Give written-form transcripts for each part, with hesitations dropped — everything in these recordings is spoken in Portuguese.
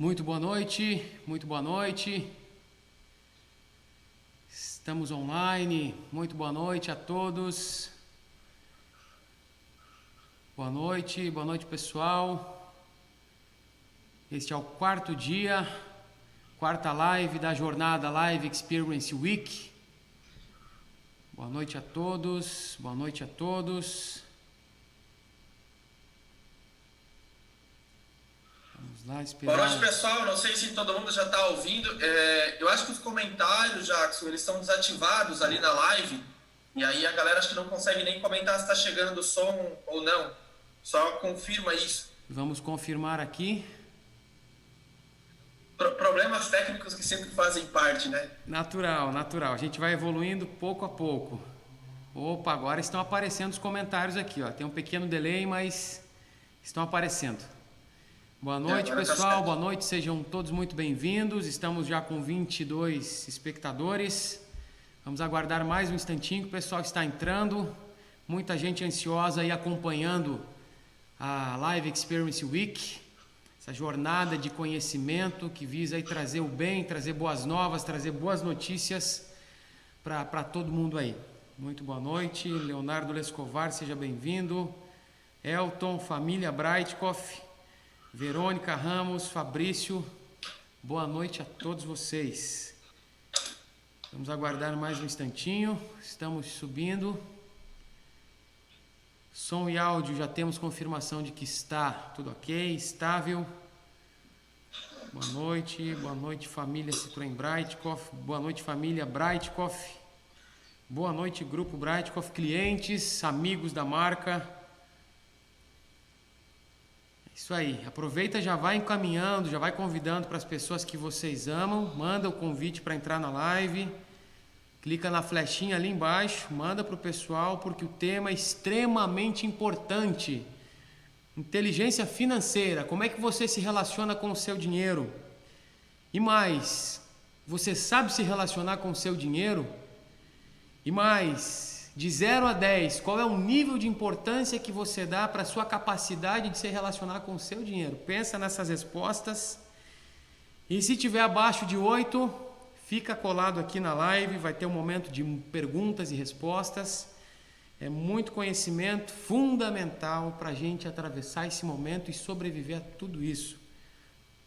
Muito boa noite, muito boa noite. Estamos online. Muito boa noite a todos. Boa noite pessoal. Este é o quarto dia, quarta live da jornada Live Experience Week. Boa noite a todos, boa noite a todos. Vamos lá esperar. Boa noite, pessoal. Não sei se todo mundo já está ouvindo. Eu acho que os comentários, Jackson, eles estão desativados ali na live. E aí a galera acho que não consegue nem comentar se está chegando o som ou não. Só confirma isso. Vamos confirmar aqui. Problemas técnicos que sempre fazem parte, né? Natural. A gente vai evoluindo pouco a pouco. Opa, agora estão aparecendo os comentários aqui, ó. Tem um pequeno delay, mas estão aparecendo. Boa noite, pessoal. Boa noite, sejam todos muito bem-vindos. Estamos já com 22 espectadores. Vamos aguardar mais um instantinho que o pessoal está entrando. Muita gente ansiosa aí acompanhando a Live Experience Week. Essa jornada de conhecimento que visa aí trazer o bem, trazer boas novas, trazer boas notícias para todo mundo aí. Muito boa noite. Leonardo Lescovar, seja bem-vindo. Elton, família Breitkoff. Verônica Ramos, Fabrício, boa noite a todos vocês. Vamos aguardar mais um instantinho, estamos subindo. Som e áudio, já temos confirmação de que está tudo ok, estável. Boa noite família Citroën Breitkoff, boa noite família Breitkoff. Boa noite grupo Breitkoff, clientes, amigos da marca. Isso aí, aproveita, já vai encaminhando, já vai convidando para as pessoas que vocês amam, manda o convite para entrar na live, clica na flechinha ali embaixo, manda para o pessoal, porque o tema é extremamente importante. Inteligência financeira, como é que você se relaciona com o seu dinheiro? E mais, você sabe se relacionar com o seu dinheiro? E mais, de 0 a 10, qual é o nível de importância que você dá para a sua capacidade de se relacionar com o seu dinheiro? Pensa nessas respostas. E se tiver abaixo de 8, fica colado aqui na live, vai ter um momento de perguntas e respostas. É muito conhecimento fundamental para a gente atravessar esse momento e sobreviver a tudo isso.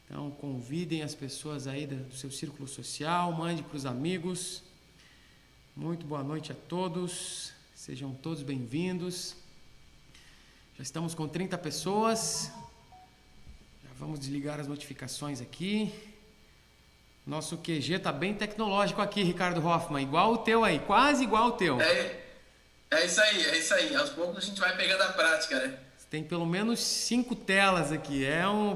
Então, convidem as pessoas aí do seu círculo social, mande para os amigos. Muito boa noite a todos, sejam todos bem-vindos. Já estamos com 30 pessoas. Já vamos desligar as notificações aqui. Nosso QG está bem tecnológico aqui, Ricardo Hoffman, igual o teu aí, quase igual o teu. É isso aí. Aos poucos a gente vai pegando a prática, né? Tem pelo menos 5 telas aqui,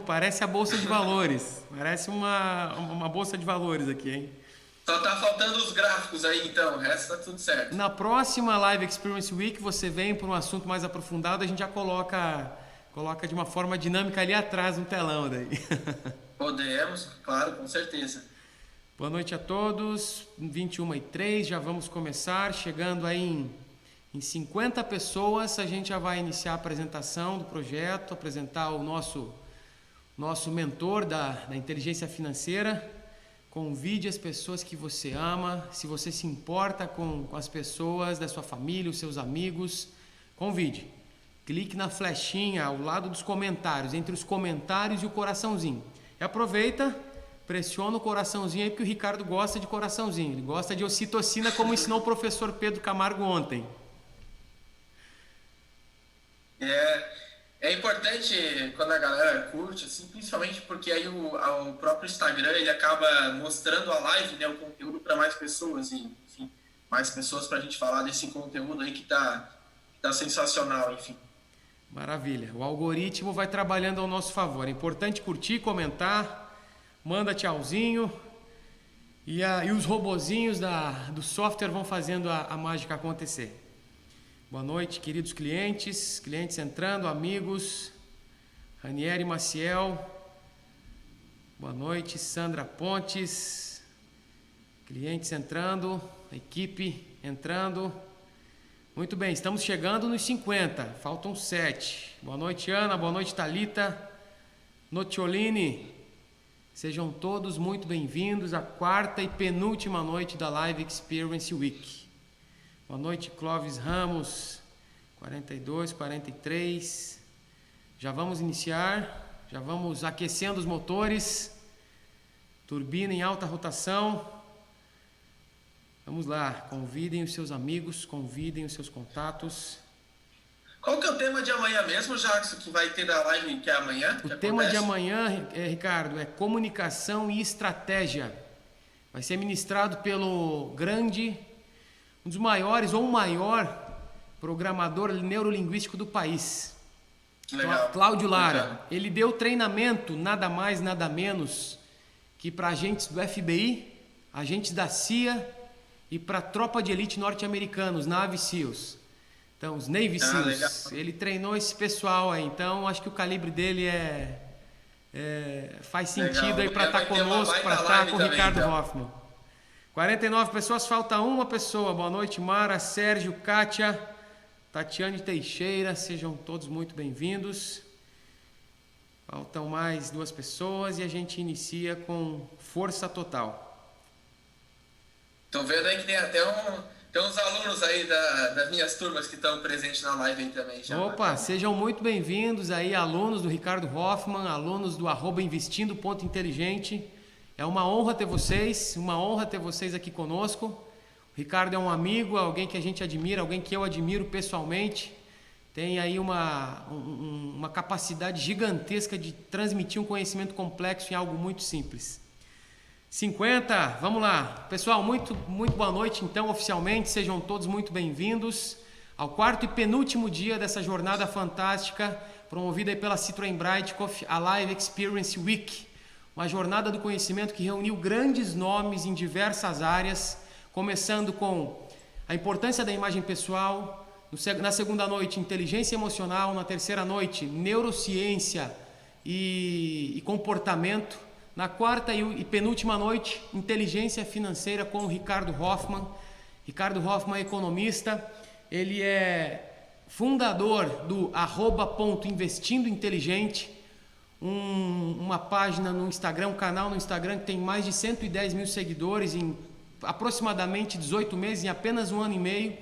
parece a Bolsa de Valores, parece uma Bolsa de Valores aqui, hein? Só tá faltando os gráficos aí, então. O resto tá tudo certo. Na próxima Live Experience Week, você vem para um assunto mais aprofundado, a gente já coloca de uma forma dinâmica ali atrás no telão daí. Podemos, claro, com certeza. Boa noite a todos. 21h03, já vamos começar. Chegando aí em 50 pessoas, a gente já vai iniciar a apresentação do projeto, apresentar o nosso mentor da inteligência financeira. Convide as pessoas que você ama, se você se importa com as pessoas da sua família, os seus amigos, convide. Clique na flechinha ao lado dos comentários, entre os comentários e o coraçãozinho. E aproveita, pressiona o coraçãozinho aí, porque o Ricardo gosta de coraçãozinho. Ele gosta de ocitocina, como ensinou o professor Pedro Camargo ontem. É importante quando a galera curte, assim, principalmente porque aí o próprio Instagram ele acaba mostrando a live, né, o conteúdo para mais pessoas e, enfim, mais pessoas para a gente falar desse conteúdo aí que tá sensacional, enfim. Maravilha. O algoritmo vai trabalhando ao nosso favor. É importante curtir, comentar, manda tchauzinho e os robozinhos do software vão fazendo a mágica acontecer. Boa noite, queridos clientes entrando, amigos, Ranieri Maciel, boa noite, Sandra Pontes, clientes entrando, equipe entrando, muito bem, estamos chegando nos 50, faltam 7, boa noite Ana, boa noite Thalita, Notiolini, Sejam todos muito bem-vindos à quarta e penúltima noite da Live Experience Week. Boa noite, Clóvis Ramos, 42, 43. Já vamos iniciar, já vamos aquecendo os motores, turbina em alta rotação. Vamos lá, convidem os seus amigos, convidem os seus contatos. Qual que é o tema de amanhã mesmo, Jackson, que vai ter da live que é amanhã? O tema de amanhã, Ricardo, é comunicação e estratégia. Vai ser ministrado pelo grande, um dos maiores ou o maior programador neurolinguístico do país. Legal. Cláudio Lara. Legal. Ele deu treinamento, nada mais, nada menos, que para agentes do FBI, agentes da CIA e para a tropa de elite norte-americanos, Navy SEALs. Então, os Navy SEALs, legal. ele treinou esse pessoal aí, então acho que o calibre dele faz sentido Legal. aí para estar conosco, para estar com o Ricardo Hoffman. 49 pessoas, falta uma pessoa. Boa noite, Mara, Sérgio, Kátia, Tatiane Teixeira, sejam todos muito bem-vindos. Faltam mais 2 pessoas e a gente inicia com força total. Tô vendo aí que tem uns alunos aí das minhas turmas que estão presentes na live aí também. Já. Opa, sejam muito bem-vindos aí, alunos do Ricardo Hoffman, alunos do @investindo.inteligente. É uma honra ter vocês, aqui conosco. O Ricardo é um amigo, alguém que a gente admira, alguém que eu admiro pessoalmente. Tem aí uma capacidade gigantesca de transmitir um conhecimento complexo em algo muito simples. 50, vamos lá. Pessoal, muito boa noite, então, oficialmente. Sejam todos muito bem-vindos ao quarto e penúltimo dia dessa jornada fantástica, promovida aí pela Citroën Brightcoff, a Live Experience Week. Uma jornada do conhecimento que reuniu grandes nomes em diversas áreas, começando com a importância da imagem pessoal, na segunda noite, inteligência emocional, na terceira noite, neurociência e comportamento, na quarta e penúltima noite, inteligência financeira com o Ricardo Hoffman. Ricardo Hoffman é economista, ele é fundador do @investindointeligente, uma página no Instagram, um canal no Instagram que tem mais de 110 mil seguidores em aproximadamente 18 meses, em apenas um ano e meio.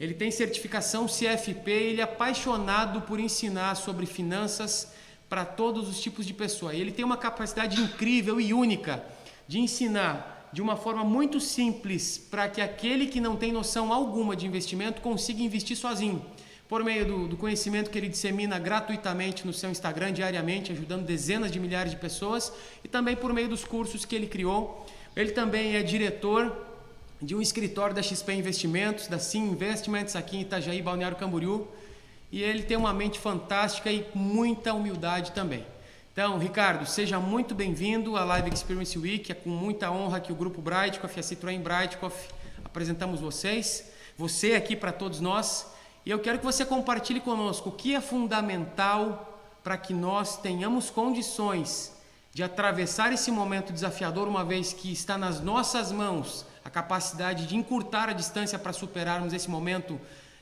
Ele tem certificação CFP, ele é apaixonado por ensinar sobre finanças para todos os tipos de pessoa. E ele tem uma capacidade incrível e única de ensinar de uma forma muito simples para que aquele que não tem noção alguma de investimento consiga investir sozinho, por meio do conhecimento que ele dissemina gratuitamente no seu Instagram diariamente, ajudando dezenas de milhares de pessoas, e também por meio dos cursos que ele criou. Ele também é diretor de um escritório da XP Investimentos, da Sim Investments, aqui em Itajaí, Balneário Camboriú, e ele tem uma mente fantástica e muita humildade também. Então, Ricardo, seja muito bem-vindo à Live Experience Week. É com muita honra que o Grupo Brightcoff, a Citroën Brightcoff, apresentamos você aqui para todos nós. E eu quero que você compartilhe conosco o que é fundamental para que nós tenhamos condições de atravessar esse momento desafiador, uma vez que está nas nossas mãos a capacidade de encurtar a distância para superarmos esse momento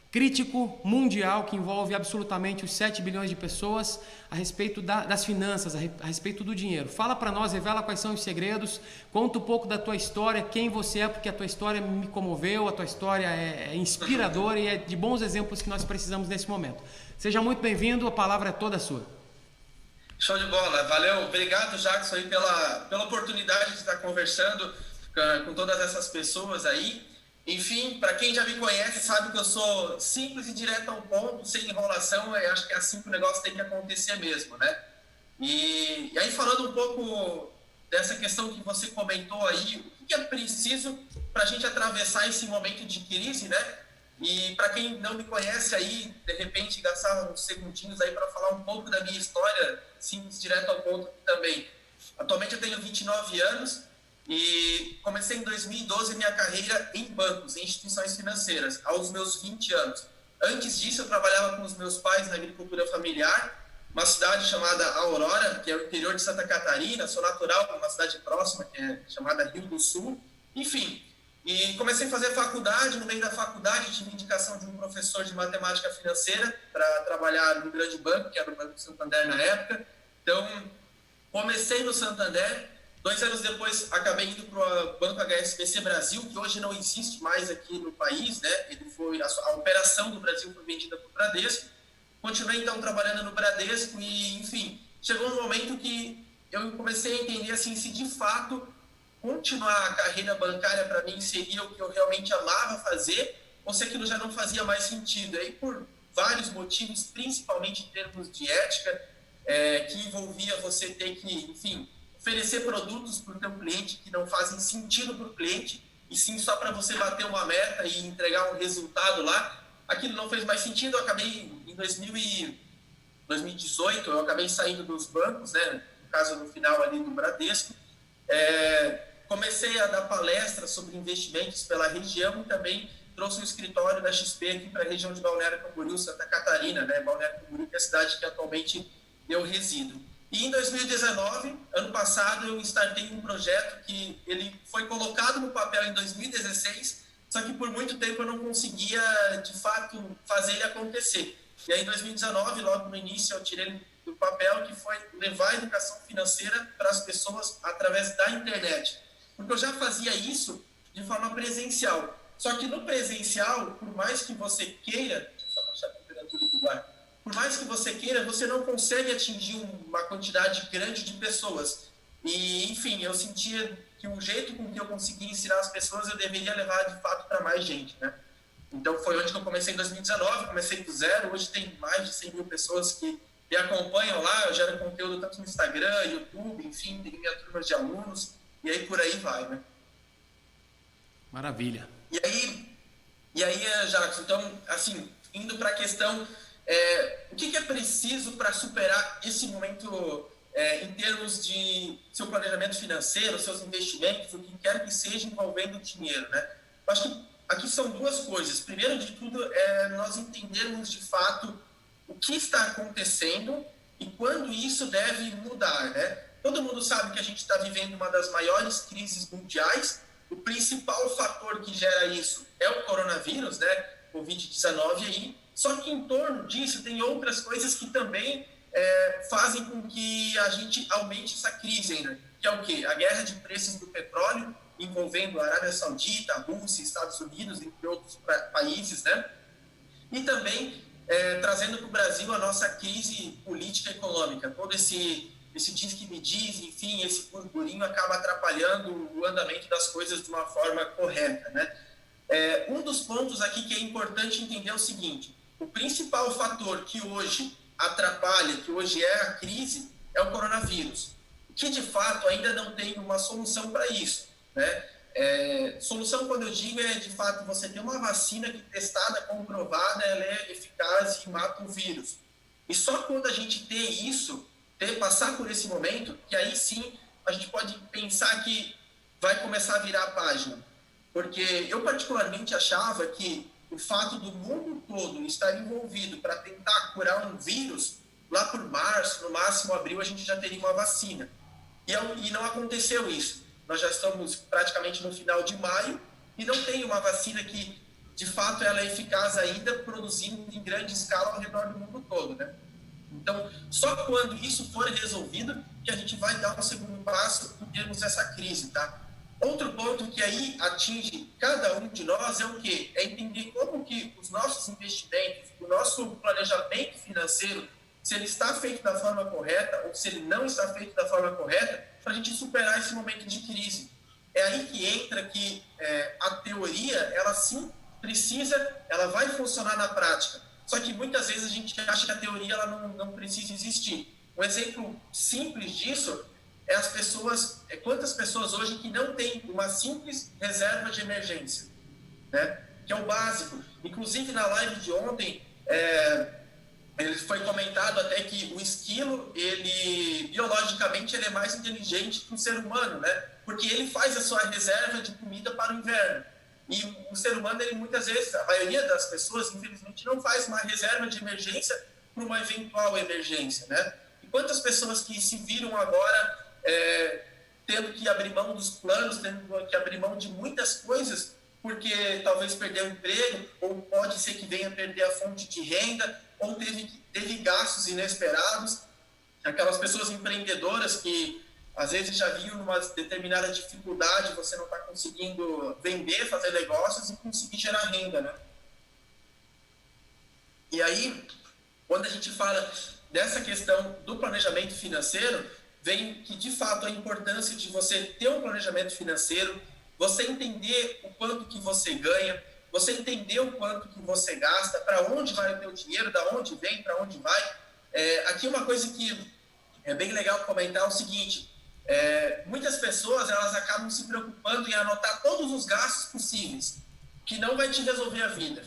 crítico, mundial, que envolve absolutamente os 7 bilhões de pessoas, a respeito das finanças, a respeito do dinheiro. Fala para nós, revela quais são os segredos, conta um pouco da tua história, quem você é, porque a tua história me comoveu, a tua história é inspiradora e é de bons exemplos que nós precisamos nesse momento. Seja muito bem-vindo, a palavra é toda sua. Show de bola, valeu, obrigado, Jackson, aí pela oportunidade de estar conversando com todas essas pessoas aí. Enfim, para quem já me conhece sabe que eu sou simples e direto ao ponto, sem enrolação. Eu acho que é assim que o negócio tem que acontecer mesmo, né? E aí, falando um pouco dessa questão que você comentou aí, o que é preciso para a gente atravessar esse momento de crise, né? E para quem não me conhece aí, de repente gastar uns segundinhos aí para falar um pouco da minha história, simples, direto ao ponto também. Atualmente eu tenho 29 anos, e comecei em 2012 minha carreira em bancos, em instituições financeiras, aos meus 20 anos. Antes disso, eu trabalhava com os meus pais na agricultura familiar, uma cidade chamada Aurora, que é o interior de Santa Catarina. Sou natural de uma cidade próxima, que é chamada Rio do Sul. Enfim, e comecei a fazer faculdade. No meio da faculdade, tive indicação de um professor de matemática financeira para trabalhar num grande banco, que era o Banco Santander na época. Então, comecei no Santander, 2 anos depois, acabei indo para o Banco HSBC Brasil, que hoje não existe mais aqui no país, né? A operação do Brasil foi vendida para o Bradesco. Continuei, então, trabalhando no Bradesco e, enfim, chegou um momento que eu comecei a entender, assim, se de fato continuar a carreira bancária para mim seria o que eu realmente amava fazer ou se aquilo já não fazia mais sentido. Aí, por vários motivos, principalmente em termos de ética, que envolvia você ter que, enfim, oferecer produtos para o teu cliente que não fazem sentido para o cliente, e sim só para você bater uma meta e entregar um resultado lá, aquilo não fez mais sentido. Eu acabei, em 2018, eu acabei saindo dos bancos, né, no caso, no final ali do Bradesco. Comecei a dar palestras sobre investimentos pela região e também trouxe um escritório da XP aqui para a região de Balneário Camboriú, Santa Catarina, né, Balneário Camboriú, que é a cidade que atualmente eu resido. E em 2019, ano passado, eu startei um projeto que ele foi colocado no papel em 2016, só que por muito tempo eu não conseguia, de fato, fazer ele acontecer. E aí, em 2019, logo no início, eu tirei ele do papel, que foi levar a educação financeira para as pessoas através da internet. Porque eu já fazia isso de forma presencial. Só que no presencial, por mais que você queira... Só baixar a temperatura do ar. Por mais que você queira, você não consegue atingir uma quantidade grande de pessoas. E, enfim, eu sentia que o jeito com que eu conseguia ensinar as pessoas, eu deveria levar, de fato, para mais gente, né? Então, foi onde que eu comecei em 2019, comecei do zero. Hoje tem mais de 100 mil pessoas que me acompanham lá. Eu gero conteúdo tanto no Instagram, YouTube, enfim, tem minha turma de alunos. E aí, por aí vai, né? Maravilha. E aí, Jacques, então, assim, indo para a questão... o que é preciso para superar esse momento em termos de seu planejamento financeiro, seus investimentos, o que quer que seja envolvendo dinheiro, né? Eu acho que aqui são duas coisas. Primeiro de tudo é nós entendermos de fato o que está acontecendo e quando isso deve mudar, né? Todo mundo sabe que a gente está vivendo uma das maiores crises mundiais. O principal fator que gera isso é o coronavírus, né? Covid-19 aí. Só que em torno disso tem outras coisas que também fazem com que a gente aumente essa crise ainda. Que é o quê? A guerra de preços do petróleo, envolvendo a Arábia Saudita, a Rússia, Estados Unidos, entre outros países, né? E também trazendo para o Brasil a nossa crise política e econômica. Todo esse diz que me diz, enfim, esse burburinho acaba atrapalhando o andamento das coisas de uma forma correta, né? Um dos pontos aqui que é importante entender é o seguinte: o principal fator que hoje atrapalha, que hoje é a crise, é o coronavírus, que de fato ainda não tem uma solução para isso, né? Solução, quando eu digo, é de fato você ter uma vacina que testada, comprovada, ela é eficaz e mata o vírus. E só quando a gente ter isso, passar por esse momento, que aí sim a gente pode pensar que vai começar a virar a página. Porque eu particularmente achava que o fato do mundo todo estar envolvido para tentar curar um vírus, lá por março, no máximo abril, a gente já teria uma vacina. E não aconteceu isso. Nós já estamos praticamente no final de maio e não tem uma vacina que, de fato, ela é eficaz ainda, produzindo em grande escala ao redor do mundo todo, né? Então, só quando isso for resolvido que a gente vai dar um segundo passo em termos dessa crise, tá? Outro ponto que aí atinge cada um de nós é o quê? É entender como que os nossos investimentos, o nosso planejamento financeiro, se ele está feito da forma correta ou se ele não está feito da forma correta, para a gente superar esse momento de crise. É aí que entra que a teoria, ela sim precisa, ela vai funcionar na prática. Só que muitas vezes a gente acha que a teoria ela não precisa existir. Um exemplo simples disso é as pessoas, quantas pessoas hoje que não têm uma simples reserva de emergência, né? Que é o básico. Inclusive na live de ontem, ele foi comentado até que o esquilo, ele biologicamente ele é mais inteligente que o ser humano, né? Porque ele faz a sua reserva de comida para o inverno. E o ser humano, ele muitas vezes, a maioria das pessoas, infelizmente, não faz uma reserva de emergência para uma eventual emergência, né? E quantas pessoas que se viram agora tendo que abrir mão dos planos, tendo que abrir mão de muitas coisas, porque talvez perdeu o emprego, ou pode ser que venha perder a fonte de renda, ou teve gastos inesperados. Aquelas pessoas empreendedoras que às vezes já viu numa determinada dificuldade, você não está conseguindo vender, fazer negócios e conseguir gerar renda, né? E aí, quando a gente fala dessa questão do planejamento financeiro, vem que, de fato, a importância de você ter um planejamento financeiro, você entender o quanto que você ganha, você entender o quanto que você gasta, para onde vai o teu dinheiro, da onde vem, para onde vai. Aqui uma coisa que é bem legal comentar é o seguinte, muitas pessoas elas acabam se preocupando em anotar todos os gastos possíveis, que não vai te resolver a vida.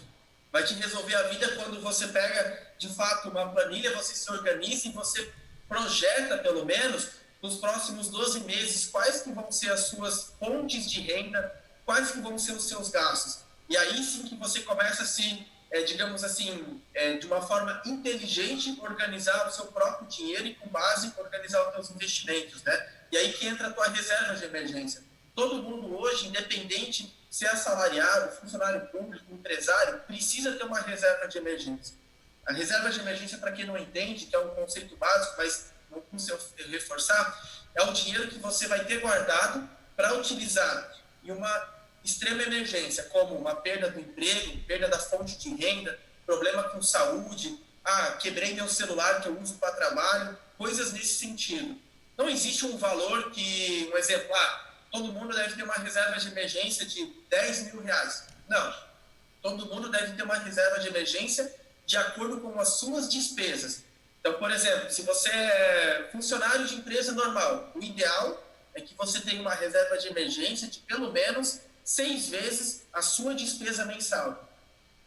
Vai te resolver a vida quando você pega, de fato, uma planilha, você se organiza e você projeta, pelo menos, nos próximos 12 meses, quais que vão ser as suas fontes de renda, quais que vão ser os seus gastos. E aí sim que você começa a se, digamos assim, de uma forma inteligente, organizar o seu próprio dinheiro e, com base, organizar os seus investimentos, né? E aí que entra a tua reserva de emergência. Todo mundo hoje, independente se é assalariado, funcionário público, empresário, precisa ter uma reserva de emergência. A reserva de emergência, para quem não entende, que é um conceito básico, mas não consigo reforçar, é o dinheiro que você vai ter guardado para utilizar em uma extrema emergência, como uma perda do emprego, perda da fonte de renda, problema com saúde, quebrei meu celular que eu uso para trabalho, coisas nesse sentido. Não existe um valor que, um exemplo, todo mundo deve ter uma reserva de emergência de 10 mil reais. Não. Todo mundo deve ter uma reserva de emergência de acordo com as suas despesas. Então, por exemplo, se você é funcionário de empresa normal, o ideal é que você tenha uma reserva de emergência de pelo menos 6 vezes a sua despesa mensal.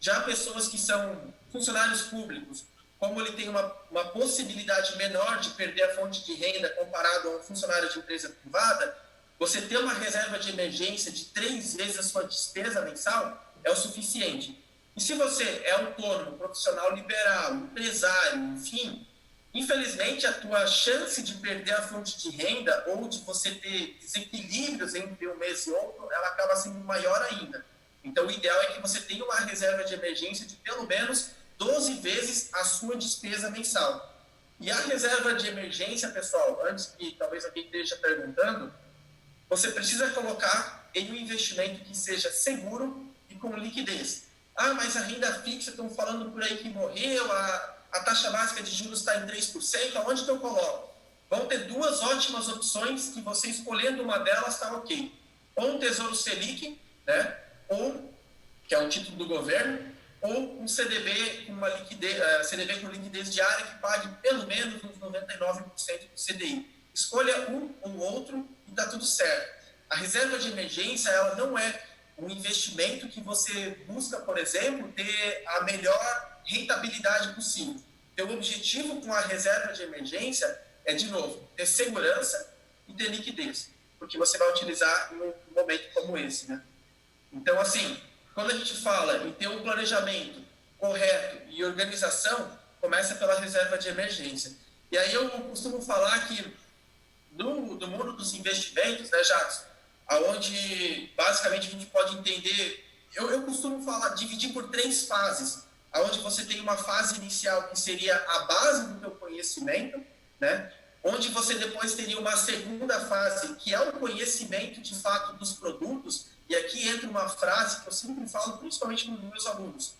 Já pessoas que são funcionários públicos, como ele tem uma possibilidade menor de perder a fonte de renda comparado a um funcionário de empresa privada, você ter uma reserva de emergência de 3 vezes a sua despesa mensal é o suficiente. E se você é autônomo, profissional liberal, empresário, enfim, infelizmente a tua chance de perder a fonte de renda ou de você ter desequilíbrios entre um mês e outro, ela acaba sendo maior ainda. Então o ideal é que você tenha uma reserva de emergência de pelo menos 12 vezes a sua despesa mensal. E a reserva de emergência, pessoal, antes que talvez alguém esteja perguntando, você precisa colocar em um investimento que seja seguro e com liquidez. Mas a renda fixa, estão falando por aí que morreu, a taxa básica de juros está em 3%, aonde que eu coloco? Vão ter 2 ótimas opções que você escolhendo uma delas está ok. Ou um Tesouro Selic, né? Ou, que é um título do governo, ou um CDB com uma liquidez, CDB com liquidez diária que pague pelo menos uns 99% do CDI. Escolha um ou outro e está tudo certo. A reserva de emergência, ela não é um investimento que você busca, por exemplo, ter a melhor rentabilidade possível. Então, o objetivo com a reserva de emergência é, de novo, ter segurança e ter liquidez, porque você vai utilizar em um momento como esse, né? Então, assim, quando a gente fala em ter um planejamento correto e organização, começa pela reserva de emergência. E aí eu costumo falar que do mundo dos investimentos, né, Jacques, aonde basicamente a gente pode entender, eu costumo falar, dividir por 3 fases, aonde você tem uma fase inicial que seria a base do teu conhecimento, né, onde você depois teria uma segunda fase, que é o conhecimento de fato dos produtos, e aqui entra uma frase que eu sempre falo, principalmente para os meus alunos: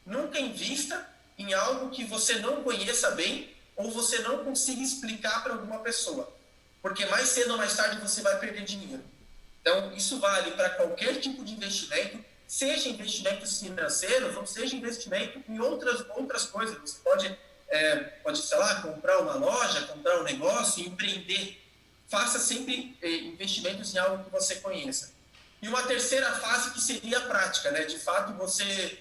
nunca invista em algo que você não conheça bem ou você não consiga explicar para alguma pessoa, porque mais cedo ou mais tarde você vai perder dinheiro. Então, isso vale para qualquer tipo de investimento, seja investimentos financeiros ou seja investimento em outras coisas. Você pode, sei lá, comprar uma loja, comprar um negócio, empreender. Faça sempre investimentos em algo que você conheça. E uma terceira fase que seria a prática, né? De fato, você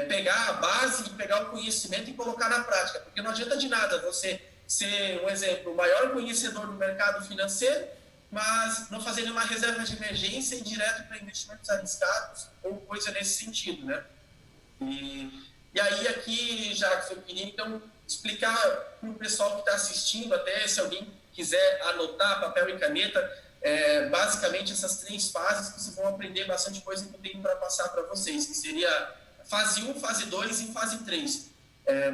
pegar a base e pegar o conhecimento e colocar na prática. Porque não adianta de nada você ser, um exemplo, o maior conhecedor do mercado financeiro, mas não fazer nenhuma reserva de emergência e ir direto para investimentos arriscados ou coisa nesse sentido, né? E aí aqui, Jacques, eu queria então explicar para o pessoal que está assistindo, até se alguém quiser anotar papel e caneta, basicamente essas 3 fases que vocês vão aprender bastante coisa que eu tenho para passar para vocês, que seria fase 1, fase 2 e fase 3.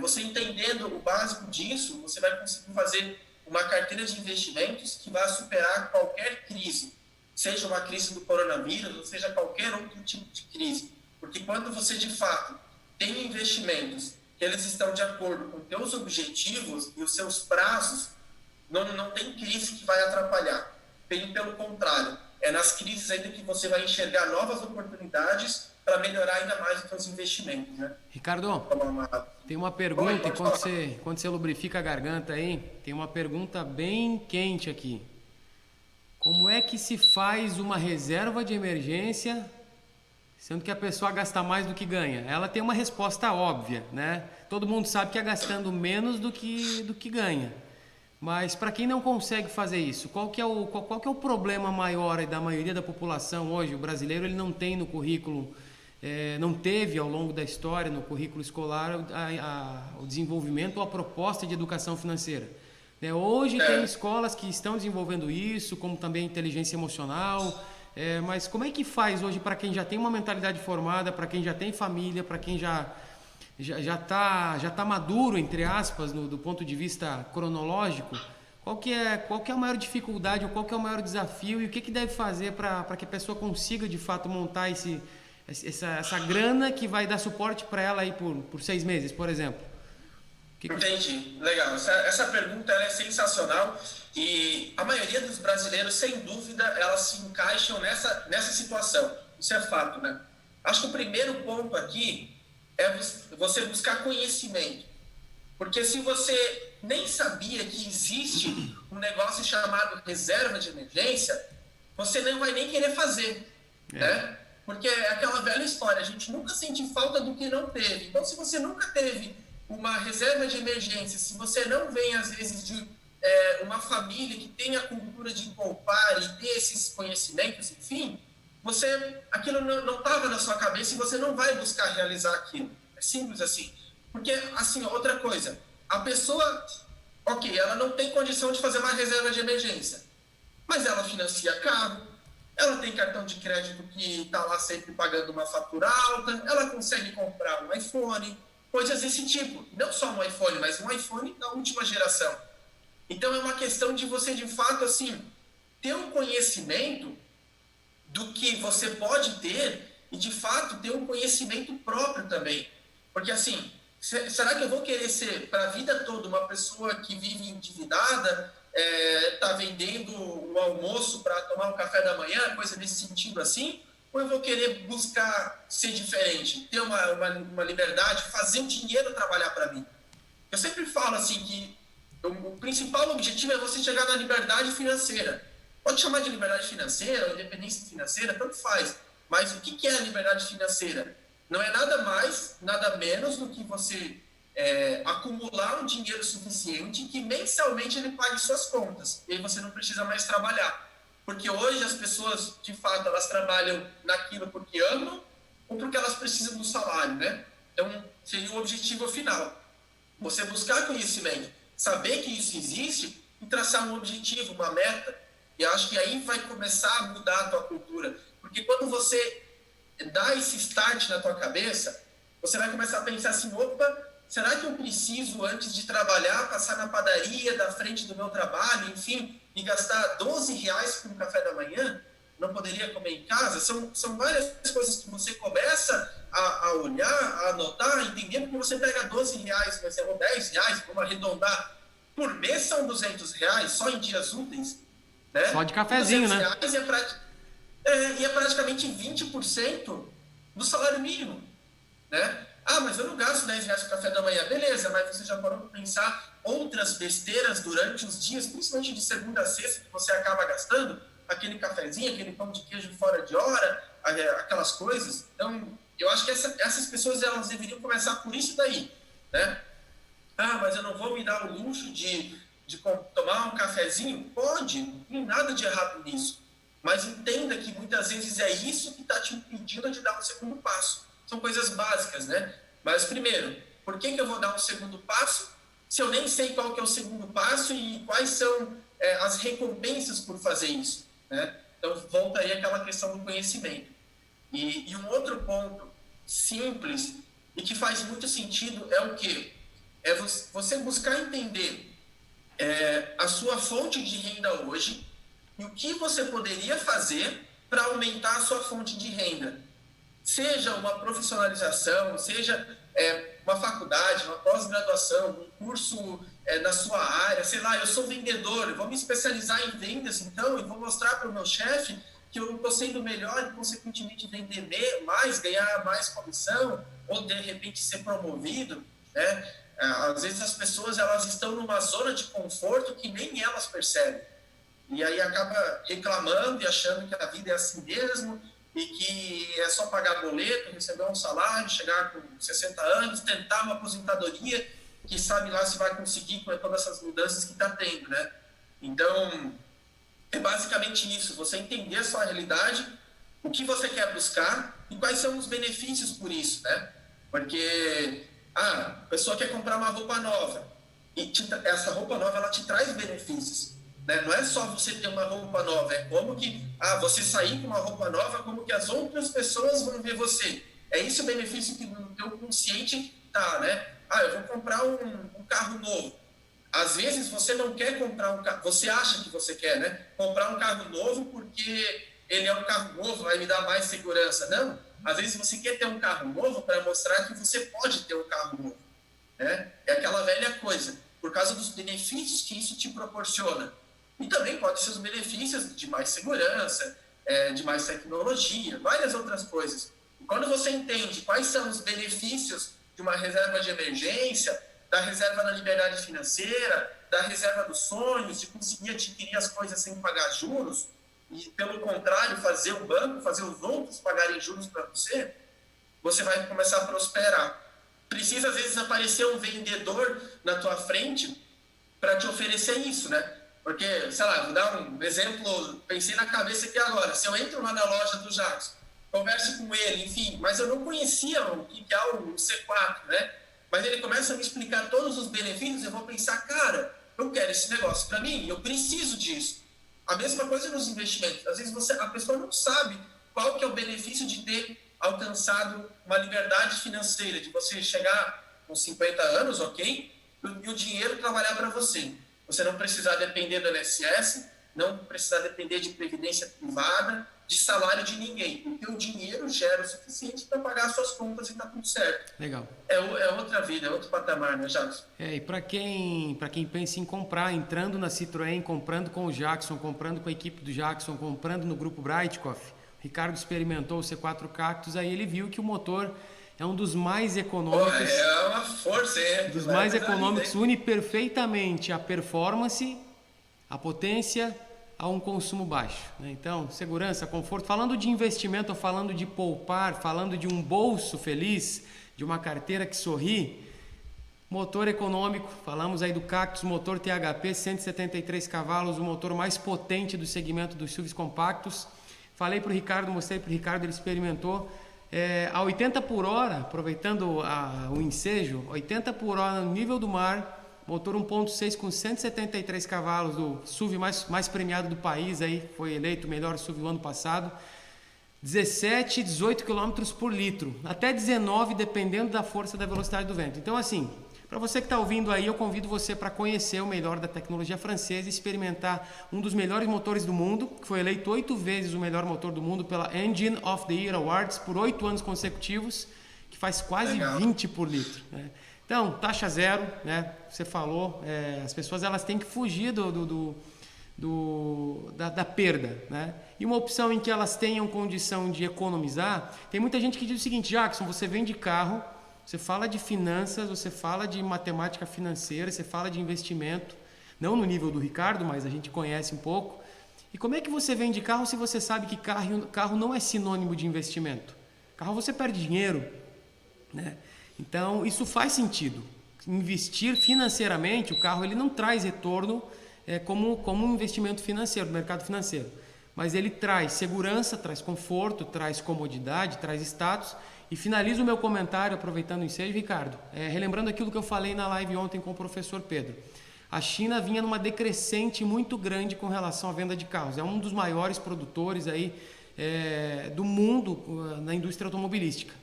Você entendendo o básico disso, você vai conseguir fazer uma carteira de investimentos que vai superar qualquer crise, seja uma crise do coronavírus, ou seja qualquer outro tipo de crise. Porque quando você, de fato, tem investimentos que eles estão de acordo com os seus objetivos e os seus prazos, não tem crise que vai atrapalhar. Pelo contrário, é nas crises ainda que você vai enxergar novas oportunidades para melhorar ainda mais os seus investimentos, né? Ricardo, tem uma pergunta, quando você lubrifica a garganta aí, tem uma pergunta bem quente aqui. Como é que se faz uma reserva de emergência, sendo que a pessoa gasta mais do que ganha? Ela tem uma resposta óbvia, né? Todo mundo sabe que é gastando menos do que ganha. Mas para quem não consegue fazer isso, qual que é o problema maior da maioria da população hoje? O brasileiro ele não tem no currículo, não teve ao longo da história no currículo escolar o desenvolvimento ou a proposta de educação financeira. Hoje tem escolas que estão desenvolvendo isso, como também inteligência emocional, mas como é que faz hoje para quem já tem uma mentalidade formada, para quem já tem família, para quem já tá maduro, entre aspas, do ponto de vista cronológico? Qual que é a maior dificuldade, ou qual que é o maior desafio, e o que deve fazer para que a pessoa consiga de fato montar essa grana que vai dar suporte para ela aí por 6 meses, por exemplo? Entendi, legal. Essa pergunta ela é sensacional e a maioria dos brasileiros, sem dúvida, elas se encaixam nessa situação. Isso é fato, né? Acho que o primeiro ponto aqui é você buscar conhecimento. Porque se você nem sabia que existe um negócio chamado reserva de emergência, você não vai nem querer fazer, né? Porque é aquela velha história, a gente nunca sente falta do que não teve. Então, se você nunca teve uma reserva de emergência, se você não vem, às vezes, de uma família que tem a cultura de poupar e ter esses conhecimentos, enfim, aquilo não estava na sua cabeça e você não vai buscar realizar aquilo. É simples assim. Porque, assim, outra coisa, a pessoa, ok, ela não tem condição de fazer uma reserva de emergência, mas ela financia carro, ela tem cartão de crédito que está lá sempre pagando uma fatura alta, ela consegue comprar um iPhone, coisas desse tipo. Não só um iPhone, mas um iPhone da última geração. Então, é uma questão de você, de fato, assim, ter um conhecimento do que você pode ter e, de fato, ter um conhecimento próprio também. Porque, assim, será que eu vou querer ser, para a vida toda, uma pessoa que vive endividada, está vendendo o almoço para tomar um café da manhã, coisa nesse sentido assim? Ou eu vou querer buscar ser diferente, ter uma liberdade, fazer o dinheiro trabalhar para mim? Eu sempre falo assim que o principal objetivo é você chegar na liberdade financeira. Pode chamar de liberdade financeira, ou independência financeira, tanto faz. Mas o que é a liberdade financeira? Não é nada mais, nada menos do que você acumular um dinheiro suficiente que mensalmente ele pague suas contas. E aí você não precisa mais trabalhar. Porque hoje as pessoas, de fato, elas trabalham naquilo porque amam ou porque elas precisam do salário, né? Então, seria o objetivo final. Você buscar conhecimento, saber que isso existe e traçar um objetivo, uma meta. E acho que aí vai começar a mudar a tua cultura. Porque quando você dá esse start na tua cabeça, você vai começar a pensar assim, opa, será que eu preciso, antes de trabalhar, passar na padaria da frente do meu trabalho, enfim, e gastar R$12 por um café da manhã? Não poderia comer em casa? São várias coisas que você começa a olhar, a anotar, a entender, porque você pega R$12, vai ser R$10, vamos arredondar, por mês são R$200, só em dias úteis, né? Só de cafezinho, né? E é praticamente 20% do salário mínimo, né? Ah, mas eu não gasto R$10 no café da manhã. Beleza, mas você já parou para pensar outras besteiras durante os dias, principalmente de segunda a sexta, que você acaba gastando? Aquele cafezinho, aquele pão de queijo fora de hora, aquelas coisas. Então, eu acho que essas pessoas elas deveriam começar por isso daí, né? Ah, mas eu não vou me dar o luxo de tomar um cafezinho? Pode, não tem nada de errado nisso. Mas entenda que muitas vezes é isso que está te impedindo de dar um segundo passo. São coisas básicas, né? Mas primeiro, por que eu vou dar um segundo passo se eu nem sei qual que é o segundo passo e quais são as recompensas por fazer isso, né? Então, volta aí aquela questão do conhecimento. E um outro ponto simples e que faz muito sentido é o quê? É você buscar entender a sua fonte de renda hoje e o que você poderia fazer para aumentar a sua fonte de renda. Seja uma profissionalização, seja uma faculdade, uma pós-graduação, um curso na sua área, sei lá, eu sou vendedor, eu vou me especializar em vendas então e vou mostrar para o meu chefe que eu estou sendo melhor e consequentemente vender mais, ganhar mais comissão ou de repente ser promovido, né? Às vezes as pessoas elas estão numa zona de conforto que nem elas percebem. E aí acaba reclamando e achando que a vida é assim mesmo e que é só pagar boleto, receber um salário, chegar com 60 anos, tentar uma aposentadoria, que sabe lá se vai conseguir com todas essas mudanças que está tendo, né? Então, é basicamente isso, você entender a sua realidade, o que você quer buscar e quais são os benefícios por isso, né? Porque a pessoa quer comprar uma roupa nova e essa roupa nova ela te traz benefícios, né? Não é só você ter uma roupa nova, é como que você sair com uma roupa nova, como que as outras pessoas vão ver você. É esse o benefício que no teu consciente tá, né? Eu vou comprar um carro novo. Às vezes você não quer comprar um carro, você acha que você quer, né? Comprar um carro novo porque ele é um carro novo, vai me dar mais segurança. Não, às vezes você quer ter um carro novo para mostrar que você pode ter um carro novo, né? É aquela velha coisa, por causa dos benefícios que isso te proporciona. E também pode ser os benefícios de mais segurança, de mais tecnologia, várias outras coisas. E quando você entende quais são os benefícios de uma reserva de emergência, da reserva da liberdade financeira, da reserva dos sonhos, de conseguir adquirir as coisas sem pagar juros, e pelo contrário, fazer o banco, fazer os outros pagarem juros para você, você vai começar a prosperar. Precisa, às vezes, aparecer um vendedor na tua frente para te oferecer isso, né? Porque, sei lá, vou dar um exemplo, pensei na cabeça aqui agora. Se eu entro lá na loja do Jackson, converso com ele, enfim, mas eu não conhecia o que é o C4, né? Mas ele começa a me explicar todos os benefícios, eu vou pensar, cara, eu quero esse negócio para mim, eu preciso disso. A mesma coisa nos investimentos. Às vezes a pessoa não sabe qual que é o benefício de ter alcançado uma liberdade financeira, de você chegar com 50 anos, ok? E o dinheiro trabalhar para você. Você não precisar depender do INSS, não precisar depender de previdência privada, de salário de ninguém. Porque o dinheiro gera o suficiente para pagar as suas contas e está tudo certo. Legal. É outra vida, é outro patamar, né, Jackson? E para quem pensa em comprar, entrando na Citroën, comprando com o Jackson, comprando com a equipe do Jackson, comprando no grupo Breitkopf, Ricardo experimentou o C4 Cactus, aí ele viu que o motor é um dos mais econômicos. É uma força, dos mais econômicos, une perfeitamente a performance, a potência a um consumo baixo, né? Então, segurança, conforto. Falando de investimento, falando de poupar, falando de um bolso feliz, de uma carteira que sorri, motor econômico, falamos aí do Cactus, motor THP, 173 cavalos, o motor mais potente do segmento dos SUVs compactos. Falei para o Ricardo, mostrei para o Ricardo, ele experimentou. A 80 por hora, aproveitando o ensejo, 80 por hora no nível do mar, motor 1.6 com 173 cavalos, do SUV mais premiado do país, aí foi eleito o melhor SUV do ano passado, 17, 18 km por litro, até 19 dependendo da força da velocidade do vento. Então assim, para você que está ouvindo aí, eu convido você para conhecer o melhor da tecnologia francesa e experimentar um dos melhores motores do mundo, que foi eleito 8 vezes o melhor motor do mundo pela Engine of the Year Awards por 8 anos consecutivos, que faz quase Legal. 20 por litro, né? Então, taxa zero, né? Você falou, as pessoas elas têm que fugir da perda, né? E uma opção em que elas tenham condição de economizar, tem muita gente que diz o seguinte: Jackson, você vende carro, você fala de finanças, você fala de matemática financeira, você fala de investimento, não no nível do Ricardo, mas a gente conhece um pouco. E como é que você vende carro se você sabe que carro não é sinônimo de investimento? Carro você perde dinheiro, né? Então, isso faz sentido. Investir financeiramente, o carro ele não traz retorno como um investimento financeiro, no mercado financeiro. Mas ele traz segurança, traz conforto, traz comodidade, traz status. E finalizo o meu comentário, aproveitando o ensejo, Ricardo, relembrando aquilo que eu falei na live ontem com o professor Pedro. A China vinha numa decrescente muito grande com relação à venda de carros. É um dos maiores produtores aí, do mundo na indústria automobilística.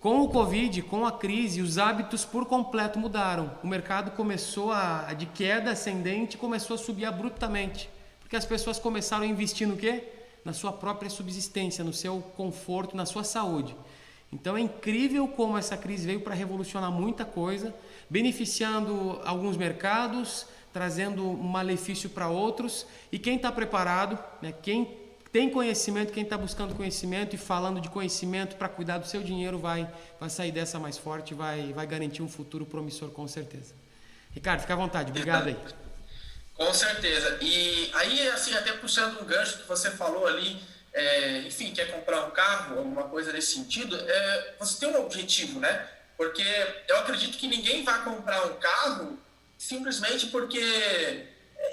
Com o Covid, com a crise, os hábitos por completo mudaram. O mercado começou de queda ascendente, começou a subir abruptamente. Porque as pessoas começaram a investir no quê? Na sua própria subsistência, no seu conforto, na sua saúde. Então é incrível como essa crise veio para revolucionar muita coisa, beneficiando alguns mercados, trazendo um malefício para outros. E quem está preparado, né, quem tem conhecimento, quem está buscando conhecimento e falando de conhecimento para cuidar do seu dinheiro vai sair dessa mais forte, vai garantir um futuro promissor com certeza. Ricardo, fica à vontade, obrigado aí. Com certeza. E aí, assim, até puxando um gancho que você falou ali, enfim, quer comprar um carro, alguma coisa nesse sentido, você tem um objetivo, né? Porque eu acredito que ninguém vai comprar um carro simplesmente porque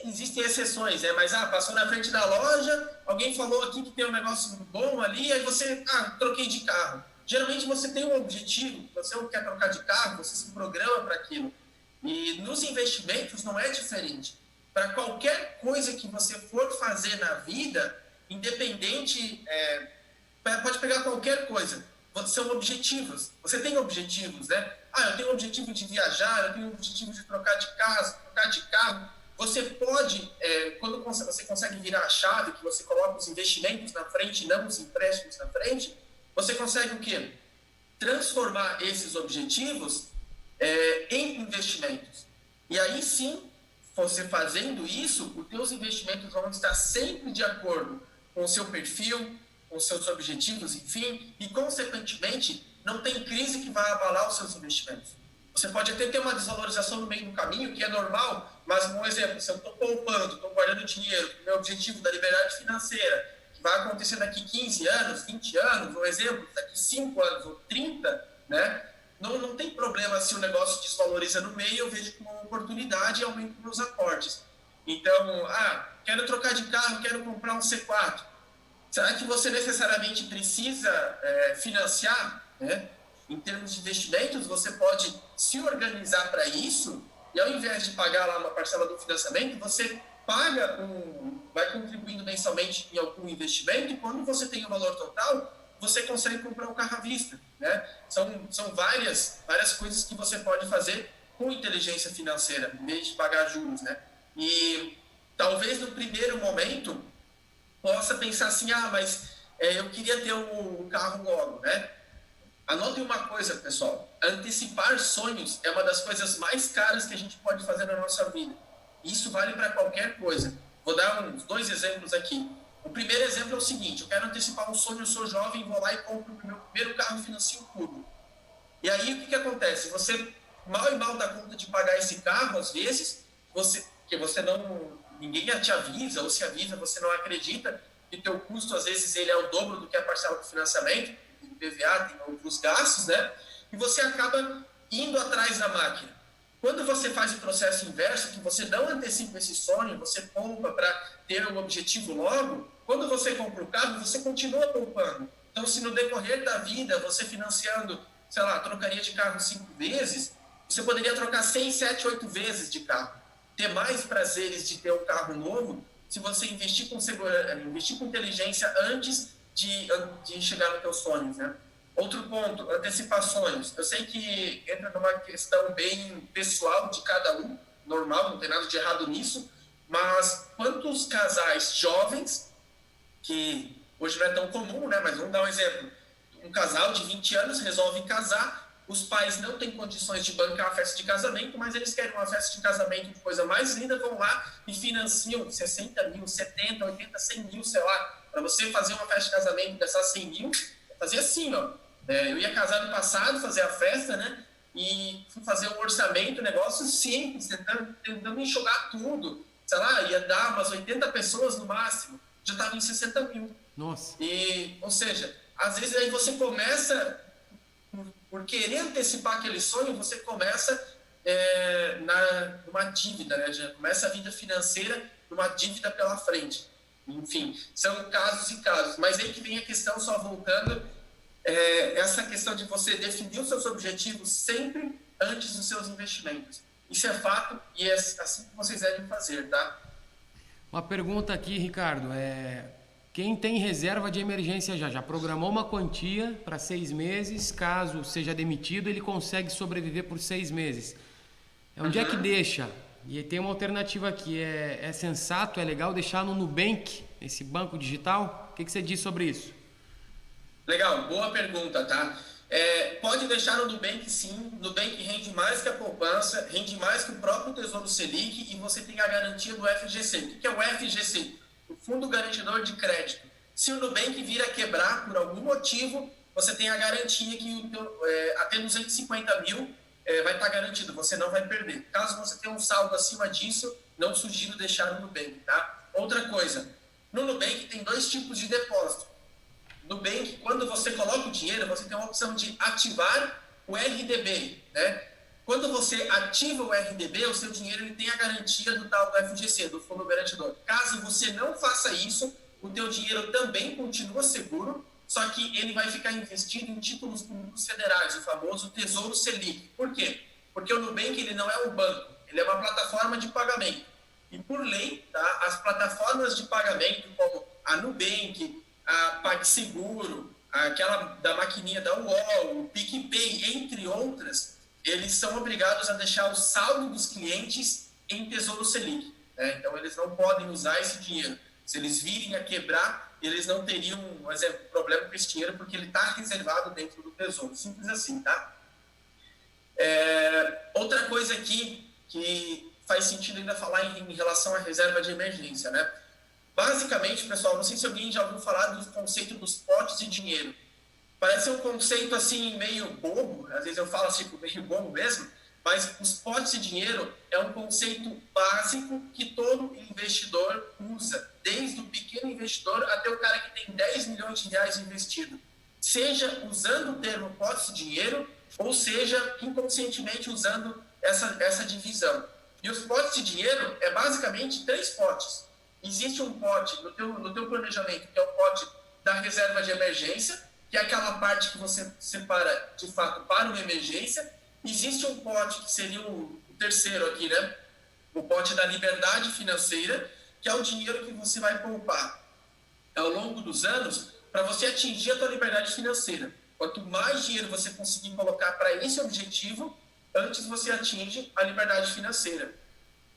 existem exceções, né? Mas passou na frente da loja, alguém falou aqui que tem um negócio bom ali, aí você, troquei de carro. Geralmente você tem um objetivo, você quer trocar de carro, você se programa para aquilo. E nos investimentos não é diferente. Para qualquer coisa que você for fazer na vida, independente, pode pegar qualquer coisa, são objetivos. Você tem objetivos, né? Eu tenho o objetivo de viajar, eu tenho o objetivo de trocar de casa, trocar de carro. Você pode, quando você consegue virar a chave, que você coloca os investimentos na frente e não os empréstimos na frente, você consegue o quê? Transformar esses objetivos em investimentos. E aí sim, você fazendo isso, os seus investimentos vão estar sempre de acordo com o seu perfil, com os seus objetivos, enfim, e consequentemente não tem crise que vai abalar os seus investimentos. Você pode até ter uma desvalorização no meio do caminho, que é normal, mas, um exemplo, se eu estou poupando, estou guardando dinheiro, o meu objetivo da liberdade financeira, que vai acontecer daqui 15 anos, 20 anos, um exemplo, daqui 5 anos ou 30, né? Não tem problema se o negócio desvaloriza no meio, eu vejo como uma oportunidade e aumento meus aportes. Então, quero trocar de carro, quero comprar um C4. Será que você necessariamente precisa financiar, né? Em termos de investimentos, você pode se organizar para isso e ao invés de pagar lá uma parcela do financiamento, você vai contribuindo mensalmente em algum investimento e quando você tem o valor total, você consegue comprar um carro à vista, né? São várias coisas que você pode fazer com inteligência financeira, em vez de pagar juros, né? E talvez no primeiro momento possa pensar assim, mas eu queria ter um carro logo, né? Anotem uma coisa, pessoal. Antecipar sonhos é uma das coisas mais caras que a gente pode fazer na nossa vida. Isso vale para qualquer coisa. Vou dar uns 2 exemplos aqui. O primeiro exemplo é o seguinte, eu quero antecipar um sonho, eu sou jovem, vou lá e compro o meu primeiro carro, financio tudo. E aí, o que acontece? Você mal e mal dá conta de pagar esse carro, às vezes, ninguém te avisa, ou se avisa, você não acredita, que o teu custo, às vezes, ele é o dobro do que a parcela do financiamento, IPVA, tem outros gastos, né? E você acaba indo atrás da máquina. Quando você faz o processo inverso, que você não antecipa esse sonho, você poupa para ter um objetivo logo, quando você compra o carro, você continua poupando. Então, se no decorrer da vida, você financiando, sei lá, trocaria de carro 5 vezes, você poderia trocar 6, 7, 8 vezes de carro. Ter mais prazeres de ter um carro novo se você investir com segurança, investir com inteligência antes de chegar nos teus sonhos, né? Outro ponto, antecipações. Eu sei que entra numa questão bem pessoal de cada um, normal, não tem nada de errado nisso, mas quantos casais jovens, que hoje não é tão comum, né? Mas vamos dar um exemplo. Um casal de 20 anos resolve casar, os pais não têm condições de bancar a festa de casamento, mas eles querem uma festa de casamento de coisa mais linda, vão lá e financiam 60 mil, 70, 80, 100 mil, sei lá, para você fazer uma festa de casamento dessas 100 mil, fazer assim, ó. Eu ia casar no passado, fazer a festa, né? E fui fazer um orçamento, negócio simples, tentando enxugar tudo. Sei lá, ia dar umas 80 pessoas no máximo, já estava em 60 mil. Nossa. Ou seja, às vezes aí você começa, por querer antecipar aquele sonho, você começa numa dívida, né? Já começa a vida financeira numa dívida pela frente. Enfim, são casos e casos. Mas aí que vem a questão, só voltando, essa questão de você definir os seus objetivos sempre antes dos seus investimentos. Isso é fato e é assim que vocês devem fazer, tá? Uma pergunta aqui, Ricardo. quem tem reserva de emergência já programou uma quantia para 6 meses, caso seja demitido, ele consegue sobreviver por 6 meses. Onde é que deixa? E tem uma alternativa aqui, é sensato, é legal deixar no Nubank, esse banco digital? O que você diz sobre isso? Legal, boa pergunta, tá? Pode deixar no Nubank, sim. O Nubank rende mais que a poupança, rende mais que o próprio Tesouro Selic, e você tem a garantia do FGC. O que é o FGC? O Fundo Garantidor de Crédito. Se o Nubank vir a quebrar por algum motivo, você tem a garantia que até 250 mil vai estar garantido, você não vai perder. Caso você tenha um saldo acima disso, não sugiro deixar no Nubank, tá? Outra coisa, no Nubank tem 2 tipos de depósito. No Nubank, quando você coloca o dinheiro, você tem a opção de ativar o RDB, né? Quando você ativa o RDB, o seu dinheiro ele tem a garantia do tal do FGC, do Fundo Garantidor. Caso você não faça isso, o teu dinheiro também continua seguro, só que ele vai ficar investido em títulos públicos federais, o famoso Tesouro Selic. Por quê? Porque o Nubank ele não é um banco, ele é uma plataforma de pagamento. E por lei, tá, as plataformas de pagamento como a Nubank, a PagSeguro, aquela da maquininha da UOL, o PicPay, entre outras, eles são obrigados a deixar o saldo dos clientes em Tesouro Selic, né? Então, eles não podem usar esse dinheiro. Se eles virem a quebrar, eles não teriam, por exemplo, problema com esse dinheiro, porque ele está reservado dentro do Tesouro. Simples assim, tá? Outra coisa aqui que faz sentido ainda falar em relação à reserva de emergência, né? Basicamente, pessoal, não sei se alguém já ouviu falar do conceito dos potes de dinheiro. Parece um conceito assim meio bobo, às vezes eu falo assim meio bobo mesmo, mas os potes de dinheiro é um conceito básico que todo investidor usa, desde o pequeno investidor até o cara que tem 10 milhões de reais investido. Seja usando o termo potes de dinheiro, ou seja, inconscientemente usando essa divisão. E os potes de dinheiro é basicamente 3 potes. Existe um pote no teu planejamento, que é o pote da reserva de emergência, que é aquela parte que você separa, de fato, para uma emergência. Existe um pote que seria o terceiro aqui, né? O pote da liberdade financeira, que é o dinheiro que você vai poupar ao longo dos anos para você atingir a tua liberdade financeira. Quanto mais dinheiro você conseguir colocar para esse objetivo, antes você atinge a liberdade financeira.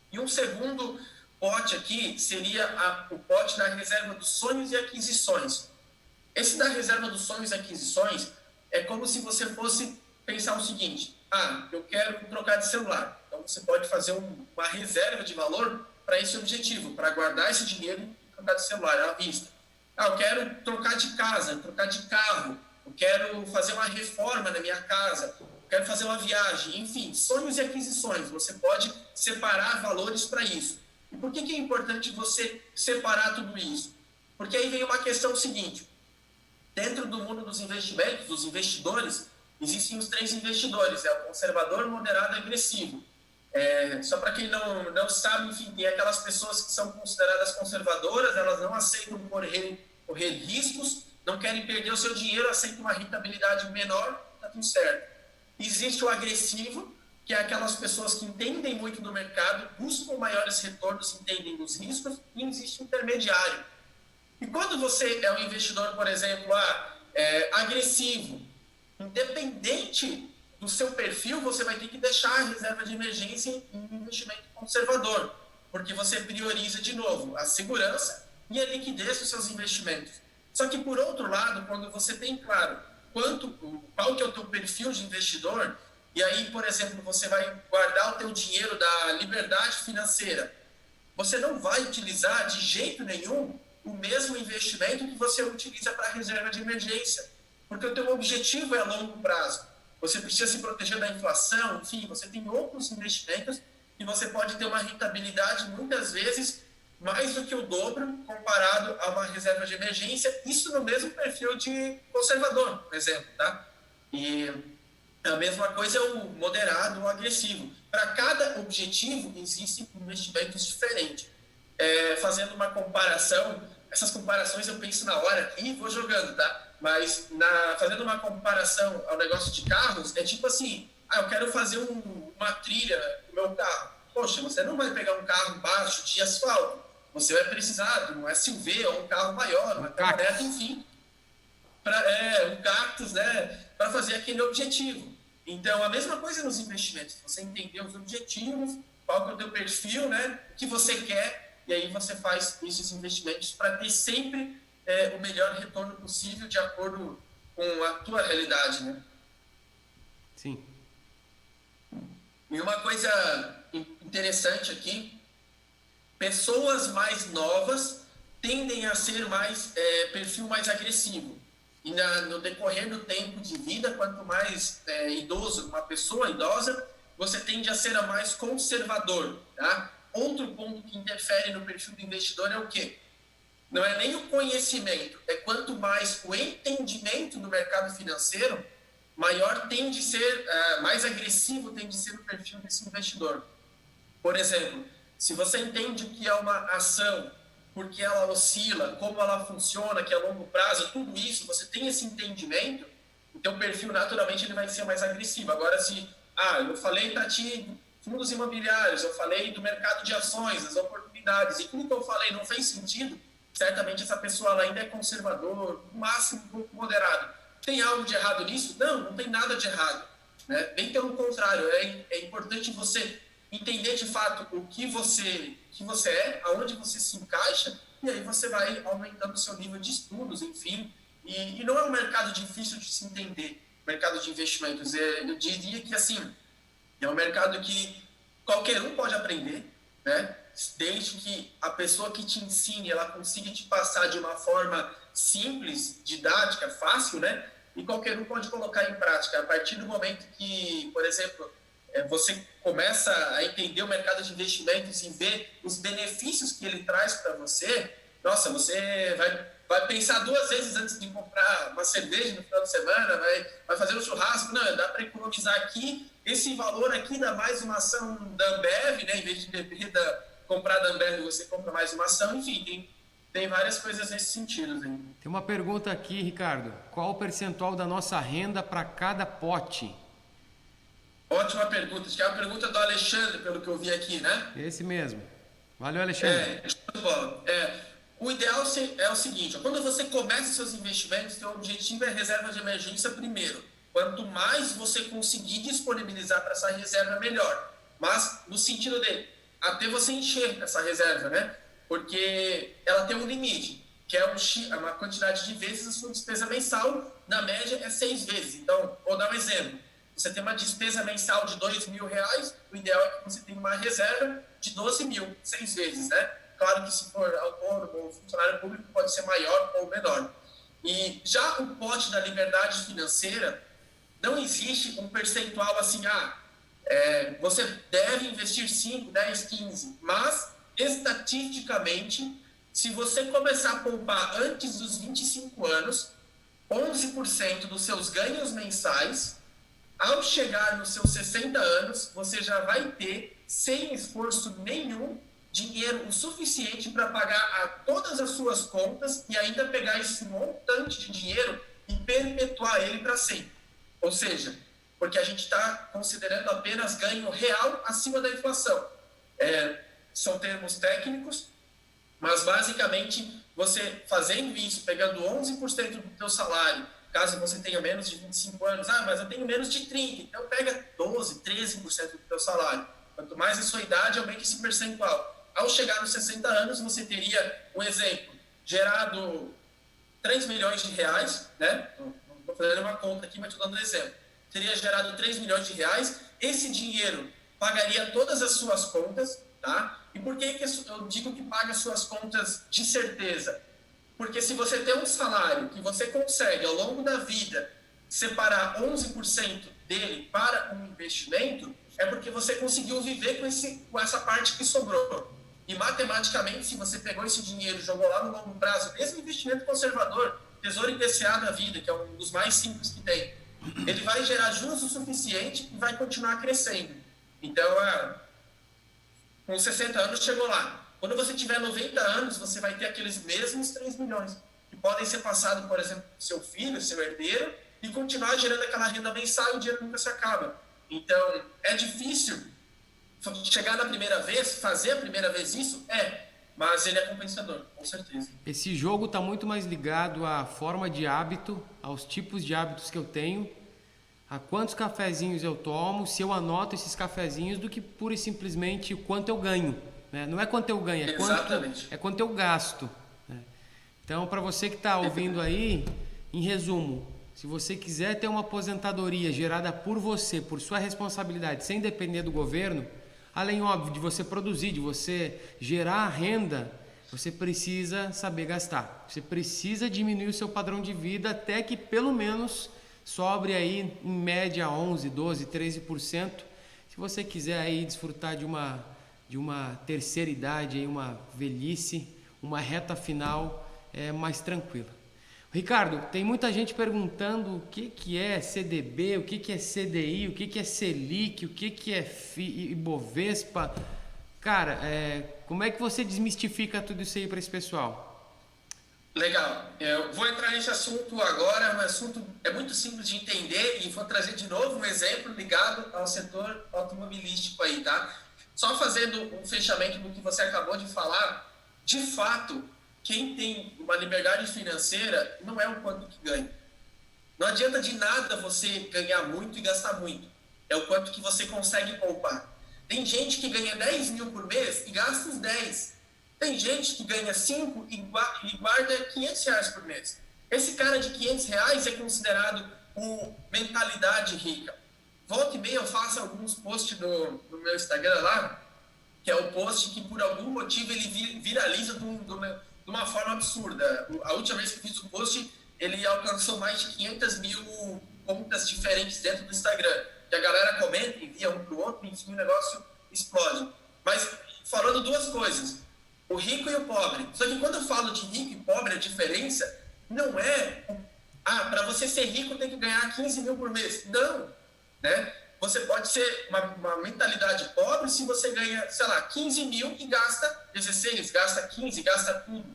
E um segundo pote aqui seria o pote da reserva dos sonhos e aquisições. Esse da reserva dos sonhos e aquisições é como se você fosse pensar o seguinte: eu quero trocar de celular. Então você pode fazer uma reserva de valor para esse objetivo, para guardar esse dinheiro e trocar de celular à vista. Eu quero trocar de casa, trocar de carro, eu quero fazer uma reforma na minha casa, eu quero fazer uma viagem, enfim, sonhos e aquisições. Você pode separar valores para isso. E por que é importante você separar tudo isso? Porque aí vem uma questão seguinte: dentro do mundo dos investimentos, dos investidores, existem os 3 investidores, o conservador, moderado e agressivo. Só para quem não sabe, enfim, tem aquelas pessoas que são consideradas conservadoras, elas não aceitam correr riscos, não querem perder o seu dinheiro, aceitam uma rentabilidade menor, está tudo certo. Existe o agressivo, que é aquelas pessoas que entendem muito do mercado, buscam maiores retornos, entendem dos riscos, e existe o intermediário. E quando você é um investidor, por exemplo, agressivo, independente do seu perfil, você vai ter que deixar a reserva de emergência em um investimento conservador, porque você prioriza, de novo, a segurança e a liquidez dos seus investimentos. Só que, por outro lado, quando você tem claro qual que é o teu perfil de investidor, e aí, por exemplo, você vai guardar o teu dinheiro da liberdade financeira, você não vai utilizar de jeito nenhum o mesmo investimento que você utiliza para a reserva de emergência, porque o teu objetivo é a longo prazo. Você precisa se proteger da inflação, enfim, você tem outros investimentos e você pode ter uma rentabilidade, muitas vezes, mais do que o dobro comparado a uma reserva de emergência, isso no mesmo perfil de conservador, por exemplo, tá? E a mesma coisa é o moderado ou agressivo. Para cada objetivo, existem investimentos diferentes. Fazendo uma comparação, essas comparações eu penso na hora aqui e vou jogando, tá? Mas fazendo uma comparação ao negócio de carros, é tipo assim: eu quero fazer uma trilha no meu carro. Poxa, você não vai pegar um carro baixo de asfalto. você vai precisar de um SUV ou um carro maior, uma caminhonete, enfim, um cactus, né, para fazer aquele objetivo. Então, a mesma coisa nos investimentos. Você entender os objetivos, qual que é o teu perfil, né, o que você quer, e aí você faz esses investimentos para ter sempre o melhor retorno possível de acordo com a tua realidade, né? Sim. E uma coisa interessante aqui, pessoas mais novas tendem a ser mais perfil mais agressivo. E no decorrer do tempo de vida, quanto mais idoso uma pessoa idosa, você tende a ser mais conservador, tá? Outro ponto que interfere no perfil do investidor é o quê? Não é nem o conhecimento, é quanto mais o entendimento do mercado financeiro, maior tende a ser, mais agressivo tende a ser o perfil desse investidor. Por exemplo, se você entende o que é uma ação, porque ela oscila, como ela funciona, que é a longo prazo, tudo isso, você tem esse entendimento, o teu perfil naturalmente ele vai ser mais agressivo. Agora, se eu falei para ti fundos imobiliários, eu falei do mercado de ações, das oportunidades, e tudo que eu falei não fez sentido, certamente essa pessoa ela ainda é conservador, no máximo um pouco moderado. Tem algo de errado nisso? Não, não tem nada de errado, né? Bem pelo contrário, é importante você entender de fato o que você é, aonde você se encaixa, e aí você vai aumentando o seu nível de estudos, enfim. E não é um mercado difícil de se entender, mercado de investimentos. Eu diria que, assim, é um mercado que qualquer um pode aprender, né? Desde que a pessoa que te ensine, ela consiga te passar de uma forma simples, didática, fácil, né? E qualquer um pode colocar em prática. A partir do momento que, por exemplo, você começa a entender o mercado de investimentos e ver os benefícios que ele traz para você, nossa, você vai pensar 2 vezes antes de comprar uma cerveja no final de semana, vai fazer um churrasco, não, dá para economizar aqui, esse valor aqui dá mais uma ação da Ambev, né? Em vez de comprar da Ambev, você compra mais uma ação, enfim, tem várias coisas nesse sentido. Né? Tem uma pergunta aqui, Ricardo, qual o percentual da nossa renda para cada pote? Ótima pergunta. Acho que é a pergunta do Alexandre, pelo que eu vi aqui, né? Esse mesmo. Valeu, Alexandre. O ideal é o seguinte, quando você começa seus investimentos, seu objetivo é reserva de emergência primeiro. Quanto mais você conseguir disponibilizar para essa reserva, melhor. Mas no sentido dele, até você encher essa reserva, né? Porque ela tem um limite, que é uma quantidade de vezes a sua despesa mensal, na média é 6 vezes. Então, vou dar um exemplo. Você tem uma despesa mensal de R$2.000, o ideal é que você tenha uma reserva de 12 mil, 6 vezes, né? Claro que se for autônomo ou funcionário público pode ser maior ou menor. E já o pote da liberdade financeira, não existe um percentual assim, você deve investir 5, 10, 15, mas estatisticamente, se você começar a poupar antes dos 25 anos, 11% dos seus ganhos mensais, ao chegar nos seus 60 anos, você já vai ter, sem esforço nenhum, dinheiro o suficiente para pagar a todas as suas contas e ainda pegar esse montante de dinheiro e perpetuar ele para sempre. Ou seja, porque a gente está considerando apenas ganho real acima da inflação. São termos técnicos, mas basicamente você fazendo isso, pegando 11% do teu salário, caso você tenha menos de 25 anos, mas eu tenho menos de 30, então pega 12, 13% do teu salário. Quanto mais a sua idade, aumenta esse percentual. Ao chegar nos 60 anos, você teria, um exemplo, gerado 3 milhões de reais, né? Não estou fazendo uma conta aqui, mas estou dando um exemplo. Teria gerado 3 milhões de reais, esse dinheiro pagaria todas as suas contas, tá? E por que eu digo que paga as suas contas de certeza? Porque se você tem um salário que você consegue, ao longo da vida, separar 11% dele para um investimento, é porque você conseguiu viver com essa parte que sobrou. E matematicamente, se você pegou esse dinheiro e jogou lá no longo prazo, mesmo investimento conservador, Tesouro IPCA da vida, que é um dos mais simples que tem, ele vai gerar juros o suficiente e vai continuar crescendo. Então, com 60 anos chegou lá. Quando você tiver 90 anos, você vai ter aqueles mesmos 3 milhões, que podem ser passados, por exemplo, para o seu filho, seu herdeiro, e continuar gerando aquela renda mensal e o dinheiro nunca se acaba. Então, é difícil chegar na primeira vez, fazer a primeira vez isso? mas ele é compensador, com certeza. Esse jogo está muito mais ligado à forma de hábito, aos tipos de hábitos que eu tenho, a quantos cafezinhos eu tomo, se eu anoto esses cafezinhos, do que pura e simplesmente o quanto eu ganho. Né? Não é quanto eu ganho, é quanto eu gasto. Né? Então, para você que está ouvindo aí, em resumo, se você quiser ter uma aposentadoria gerada por você, por sua responsabilidade, sem depender do governo, além, óbvio, de você produzir, de você gerar renda, você precisa saber gastar. Você precisa diminuir o seu padrão de vida até que pelo menos sobre aí em média 11, 12, 13%. Se você quiser aí desfrutar de uma terceira idade, aí uma velhice, uma reta final mais tranquila. Ricardo, tem muita gente perguntando o que é CDB, o que é CDI, o que é Selic, o que é Ibovespa. Cara, como é que você desmistifica tudo isso aí para esse pessoal? Legal. Eu vou entrar nesse assunto agora, um assunto muito simples de entender e vou trazer de novo um exemplo ligado ao setor automobilístico aí, tá? Só fazendo um fechamento do que você acabou de falar, de fato, quem tem uma liberdade financeira não é o quanto que ganha. Não adianta de nada você ganhar muito e gastar muito. É o quanto que você consegue poupar. Tem gente que ganha 10 mil por mês e gasta os 10. Tem gente que ganha 5 e guarda 500 reais por mês. Esse cara de 500 reais é considerado uma mentalidade rica. Volta e meia eu faço alguns posts no meu Instagram lá, que é o post que por algum motivo ele viraliza de uma forma absurda. A última vez que eu fiz o post, ele alcançou mais de 500 mil contas diferentes dentro do Instagram. E a galera comenta, envia um para o outro, enfim, o negócio explode. Mas falando duas coisas, o rico e o pobre. Só que quando eu falo de rico e pobre, a diferença não é para você ser rico tem que ganhar 15 mil por mês. Não, né? Você pode ser uma mentalidade pobre se você ganha, sei lá, 15 mil e gasta 16, gasta 15, gasta tudo,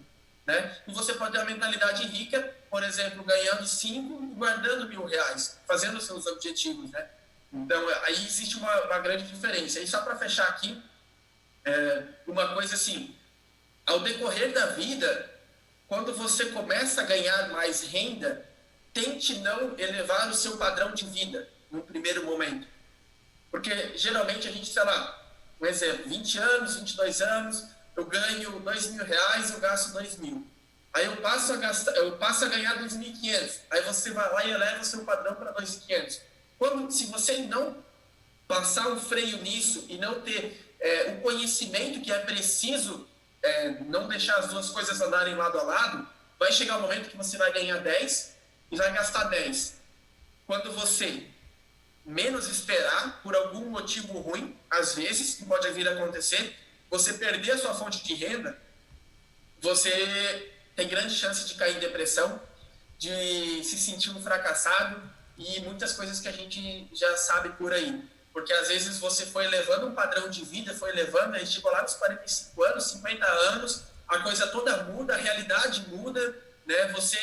né? E você pode ter uma mentalidade rica, por exemplo, ganhando 5 e guardando R$1.000, fazendo os seus objetivos, né? Então, aí existe uma grande diferença. E só para fechar aqui, uma coisa assim, ao decorrer da vida, quando você começa a ganhar mais renda, tente não elevar o seu padrão de vida no primeiro momento. Porque geralmente a gente, sei lá, um exemplo, 20 anos, 22 anos, eu ganho R$2.000, eu gasto 2.000. Aí eu passo a ganhar 2.500. Aí você vai lá e eleva o seu padrão para 2.500. Se você não passar um freio nisso e não ter o conhecimento que é preciso, não deixar as duas coisas andarem lado a lado, vai chegar um momento que você vai ganhar 10 e vai gastar 10. Quando você menos esperar, por algum motivo ruim, às vezes, que pode vir a acontecer, você perder a sua fonte de renda, você tem grande chance de cair em depressão, de se sentir um fracassado e muitas coisas que a gente já sabe por aí. Porque às vezes você foi levando um padrão de vida, foi levando, aí chegou lá nos 45 anos, 50 anos, a coisa toda muda, a realidade muda, né? Você,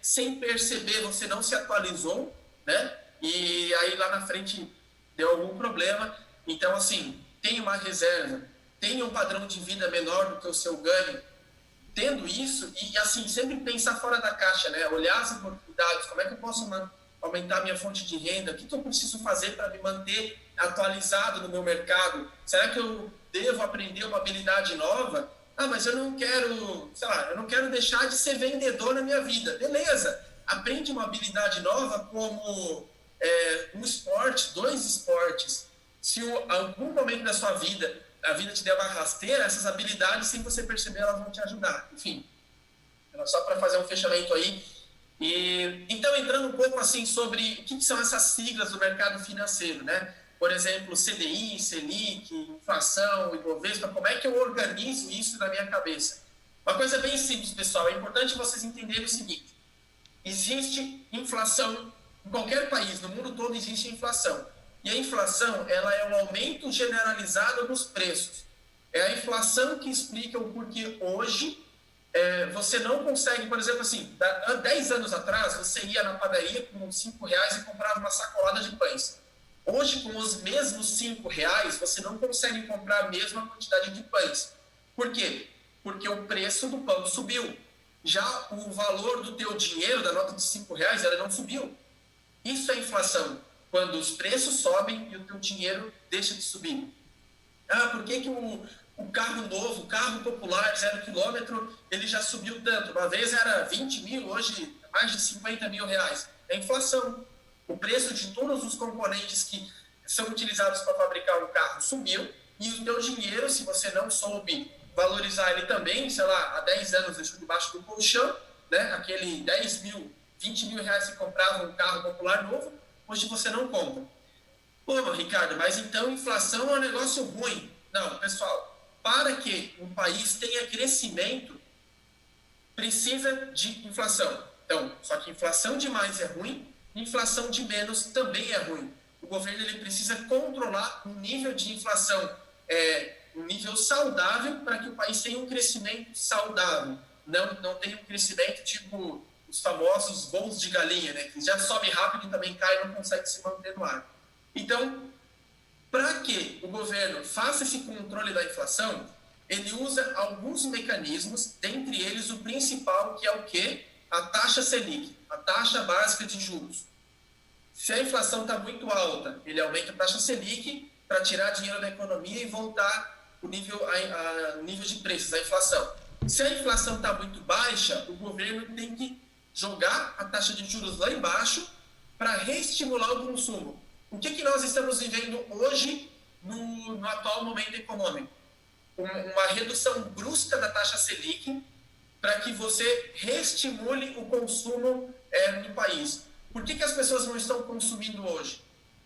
sem perceber, você não se atualizou, né? E aí lá na frente deu algum problema. Então, assim, tenha uma reserva, tenha um padrão de vida menor do que o seu ganho. Tendo isso, e assim, sempre pensar fora da caixa, né? Olhar as oportunidades, como é que eu posso aumentar minha fonte de renda, o que eu preciso fazer para me manter atualizado no meu mercado? Será que eu devo aprender uma habilidade nova? Mas eu não quero, sei lá, eu não quero deixar de ser vendedor na minha vida. Beleza, aprende uma habilidade nova como um esporte, 2 esportes. Se algum momento da sua vida a vida te der uma rasteira, essas habilidades, sem você perceber, elas vão te ajudar. Enfim, era só para fazer um fechamento aí. Então, entrando um pouco assim sobre o que são essas siglas do mercado financeiro, né? Por exemplo, CDI, Selic, inflação, Ibovespa, como é que eu organizo isso na minha cabeça? Uma coisa bem simples, pessoal, é importante vocês entenderem o seguinte: existe inflação em qualquer país, no mundo todo existe inflação. E a inflação, ela é um aumento generalizado dos preços. É a inflação que explica o porquê hoje você não consegue, por exemplo, assim, 10 anos atrás, você ia na padaria com R$5 e comprava uma sacolada de pães. Hoje, com os mesmos R$5, você não consegue comprar a mesma quantidade de pães. Por quê? porque o preço do pão subiu. Já o valor do teu dinheiro, da nota de R$ 5, ela não subiu. Isso é inflação, quando os preços sobem e o teu dinheiro deixa de subir. Por que o carro novo, o carro popular, 0 quilômetro, ele já subiu tanto? Uma vez era 20 mil, hoje é mais de 50 mil reais. É inflação. O preço de todos os componentes que são utilizados para fabricar um carro subiu, e o teu dinheiro, se você não soube valorizar ele também, sei lá, há 10 anos deixou debaixo do colchão, né? Aquele 10 mil, 20 mil reais que comprava um carro popular novo, hoje você não compra. Pô, Ricardo, mas então inflação é um negócio ruim. Não, pessoal, para que um país tenha crescimento, precisa de inflação. Então, só que inflação demais é ruim, inflação de menos também é ruim. O governo ele precisa controlar um nível de inflação, um nível saudável, para que o país tenha um crescimento saudável. Não tenha um crescimento tipo os famosos voos de galinha, né? Que já sobe rápido e também cai e não consegue se manter no ar. Então, para que o governo faça esse controle da inflação, ele usa alguns mecanismos, dentre eles o principal, que é o quê? A taxa Selic, a taxa básica de juros. Se a inflação está muito alta, ele aumenta a taxa Selic para tirar dinheiro da economia e voltar o nível de preços, a inflação. Se a inflação está muito baixa, o governo tem que jogar a taxa de juros lá embaixo para reestimular o consumo. O que nós estamos vivendo hoje no atual momento econômico? Uma redução brusca da taxa Selic para que você reestimule o consumo no país. Por que as pessoas não estão consumindo hoje?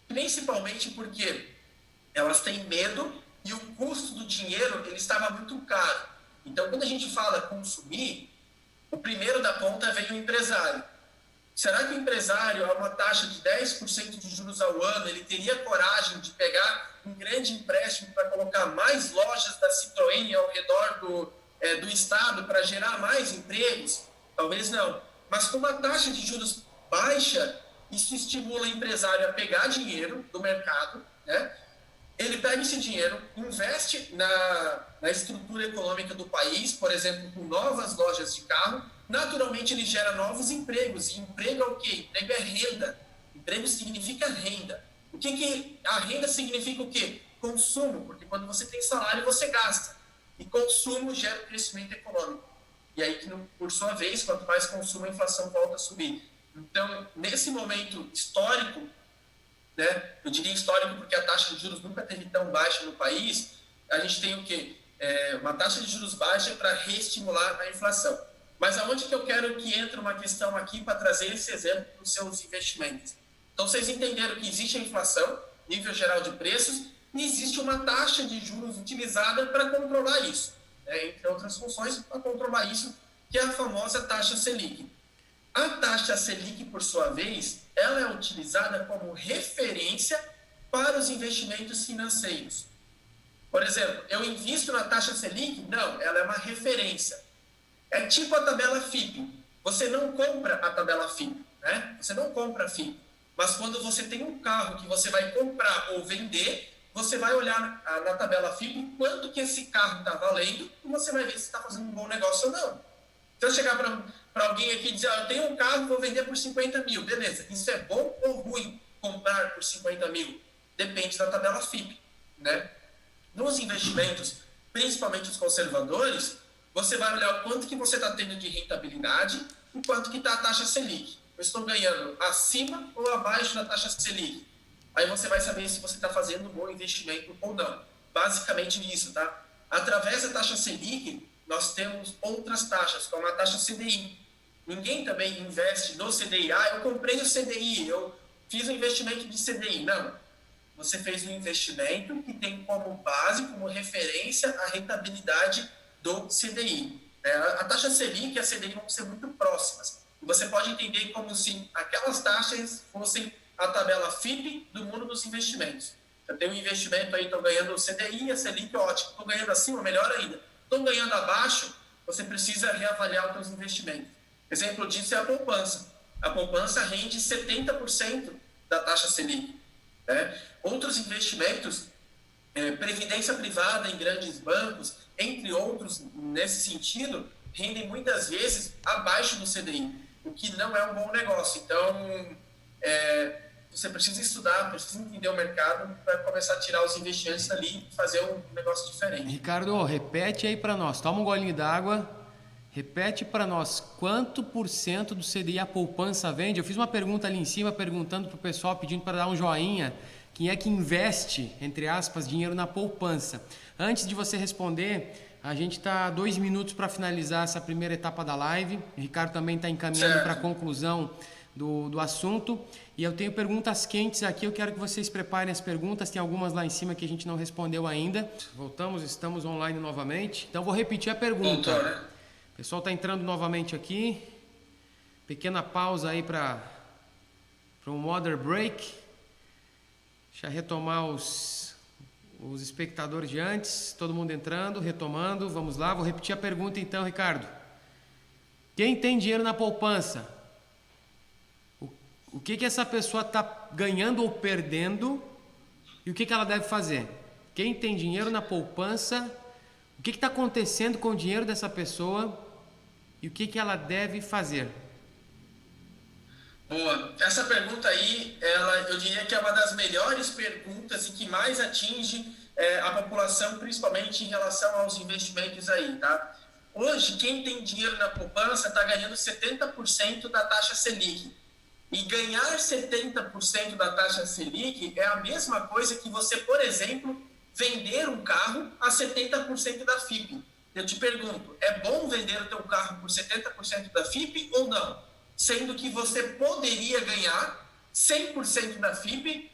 Principalmente porque elas têm medo e o custo do dinheiro ele estava muito caro. Então, quando a gente fala consumir, o primeiro da conta vem o empresário. Será que o empresário, a uma taxa de 10% de juros ao ano, ele teria coragem de pegar um grande empréstimo para colocar mais lojas da Citroën ao redor do estado para gerar mais empregos? Talvez não. Mas com uma taxa de juros baixa, isso estimula o empresário a pegar dinheiro do mercado, né? Ele pega esse dinheiro, investe na estrutura econômica do país, por exemplo, com novas lojas de carro, naturalmente ele gera novos empregos. E emprego é o quê? Emprego é renda. Emprego significa renda. A renda significa o quê? Consumo, porque quando você tem salário, você gasta. E consumo gera crescimento econômico. E aí, por sua vez, quanto mais consumo, a inflação volta a subir. Então, nesse momento histórico, né, eu diria histórico porque a taxa de juros nunca teve tão baixa no país, a gente tem o quê? Uma taxa de juros baixa para reestimular a inflação. Mas aonde que eu quero que entre uma questão aqui para trazer esse exemplo para os seus investimentos? Então, vocês entenderam que existe a inflação, nível geral de preços, e existe uma taxa de juros utilizada para controlar isso, entre outras funções, para controlar isso, que é a famosa taxa Selic. A taxa Selic, por sua vez, ela é utilizada como referência para os investimentos financeiros. Por exemplo, eu invisto na taxa Selic? Não, ela é uma referência. É tipo a tabela FIP. Você não compra a tabela FIP, né? Você não compra a FIP. Mas quando você tem um carro que você vai comprar ou vender, você vai olhar na tabela FIP quanto que esse carro está valendo e você vai ver se está fazendo um bom negócio ou não. Se eu chegar para alguém aqui e dizer, eu tenho um carro e vou vender por 50 mil, beleza. Isso é bom ou ruim comprar por 50 mil? Depende da tabela FIP, né? Nos investimentos, principalmente os conservadores, você vai olhar o quanto que você está tendo de rentabilidade e quanto que está a taxa Selic. Eu estou ganhando acima ou abaixo da taxa Selic? Aí você vai saber se você está fazendo um bom investimento ou não. Basicamente isso, tá? Através da taxa Selic, nós temos outras taxas, como a taxa CDI. Ninguém também investe no CDI. Eu comprei o CDI, eu fiz um investimento de CDI. Não. Você fez um investimento que tem como base, como referência, a rentabilidade do CDI. A taxa Selic e a CDI vão ser muito próximas. Você pode entender como se aquelas taxas fossem a tabela FIP do mundo dos investimentos. Eu tenho um investimento aí, estou ganhando o CDI e a Selic, ótimo. Estou ganhando acima, melhor ainda. Estou ganhando abaixo, você precisa reavaliar os seus investimentos. Exemplo disso é a poupança. A poupança rende 70% da taxa Selic. Outros investimentos, previdência privada em grandes bancos, entre outros, nesse sentido, rendem muitas vezes abaixo do CDI, o que não é um bom negócio. Então, você precisa estudar, precisa entender o mercado para começar a tirar os investimentos ali e fazer um negócio diferente. Ricardo, repete aí para nós. Toma um golinho d'água. Repete para nós quanto por cento do CDI a poupança vende? Eu fiz uma pergunta ali em cima, perguntando para o pessoal, pedindo para dar um joinha. Quem é que investe, entre aspas, dinheiro na poupança? Antes de você responder, a gente está 2 minutos para finalizar essa primeira etapa da live. O Ricardo também está encaminhando para a conclusão do assunto. E eu tenho perguntas quentes aqui, eu quero que vocês preparem as perguntas. Tem algumas lá em cima que a gente não respondeu ainda. Voltamos, estamos online novamente. Então vou repetir a pergunta. Voltou, né? O pessoal está entrando novamente aqui. Pequena pausa aí para um water break. Deixa eu retomar os espectadores de antes. Todo mundo entrando, retomando. Vamos lá, vou repetir a pergunta então, Ricardo. Quem tem dinheiro na poupança? O que essa pessoa está ganhando ou perdendo e o que ela deve fazer? Quem tem dinheiro na poupança, o que está acontecendo com o dinheiro dessa pessoa e o que ela deve fazer? Boa. Essa pergunta aí, eu diria que é uma das melhores perguntas e que mais atinge a população, principalmente em relação aos investimentos aí, tá? Hoje, quem tem dinheiro na poupança está ganhando 70% da taxa Selic. E ganhar 70% da taxa Selic é a mesma coisa que você, por exemplo, vender um carro a 70% da FIP. Eu te pergunto, é bom vender o teu carro por 70% da FIP ou não? Sendo que você poderia ganhar 100% da FIP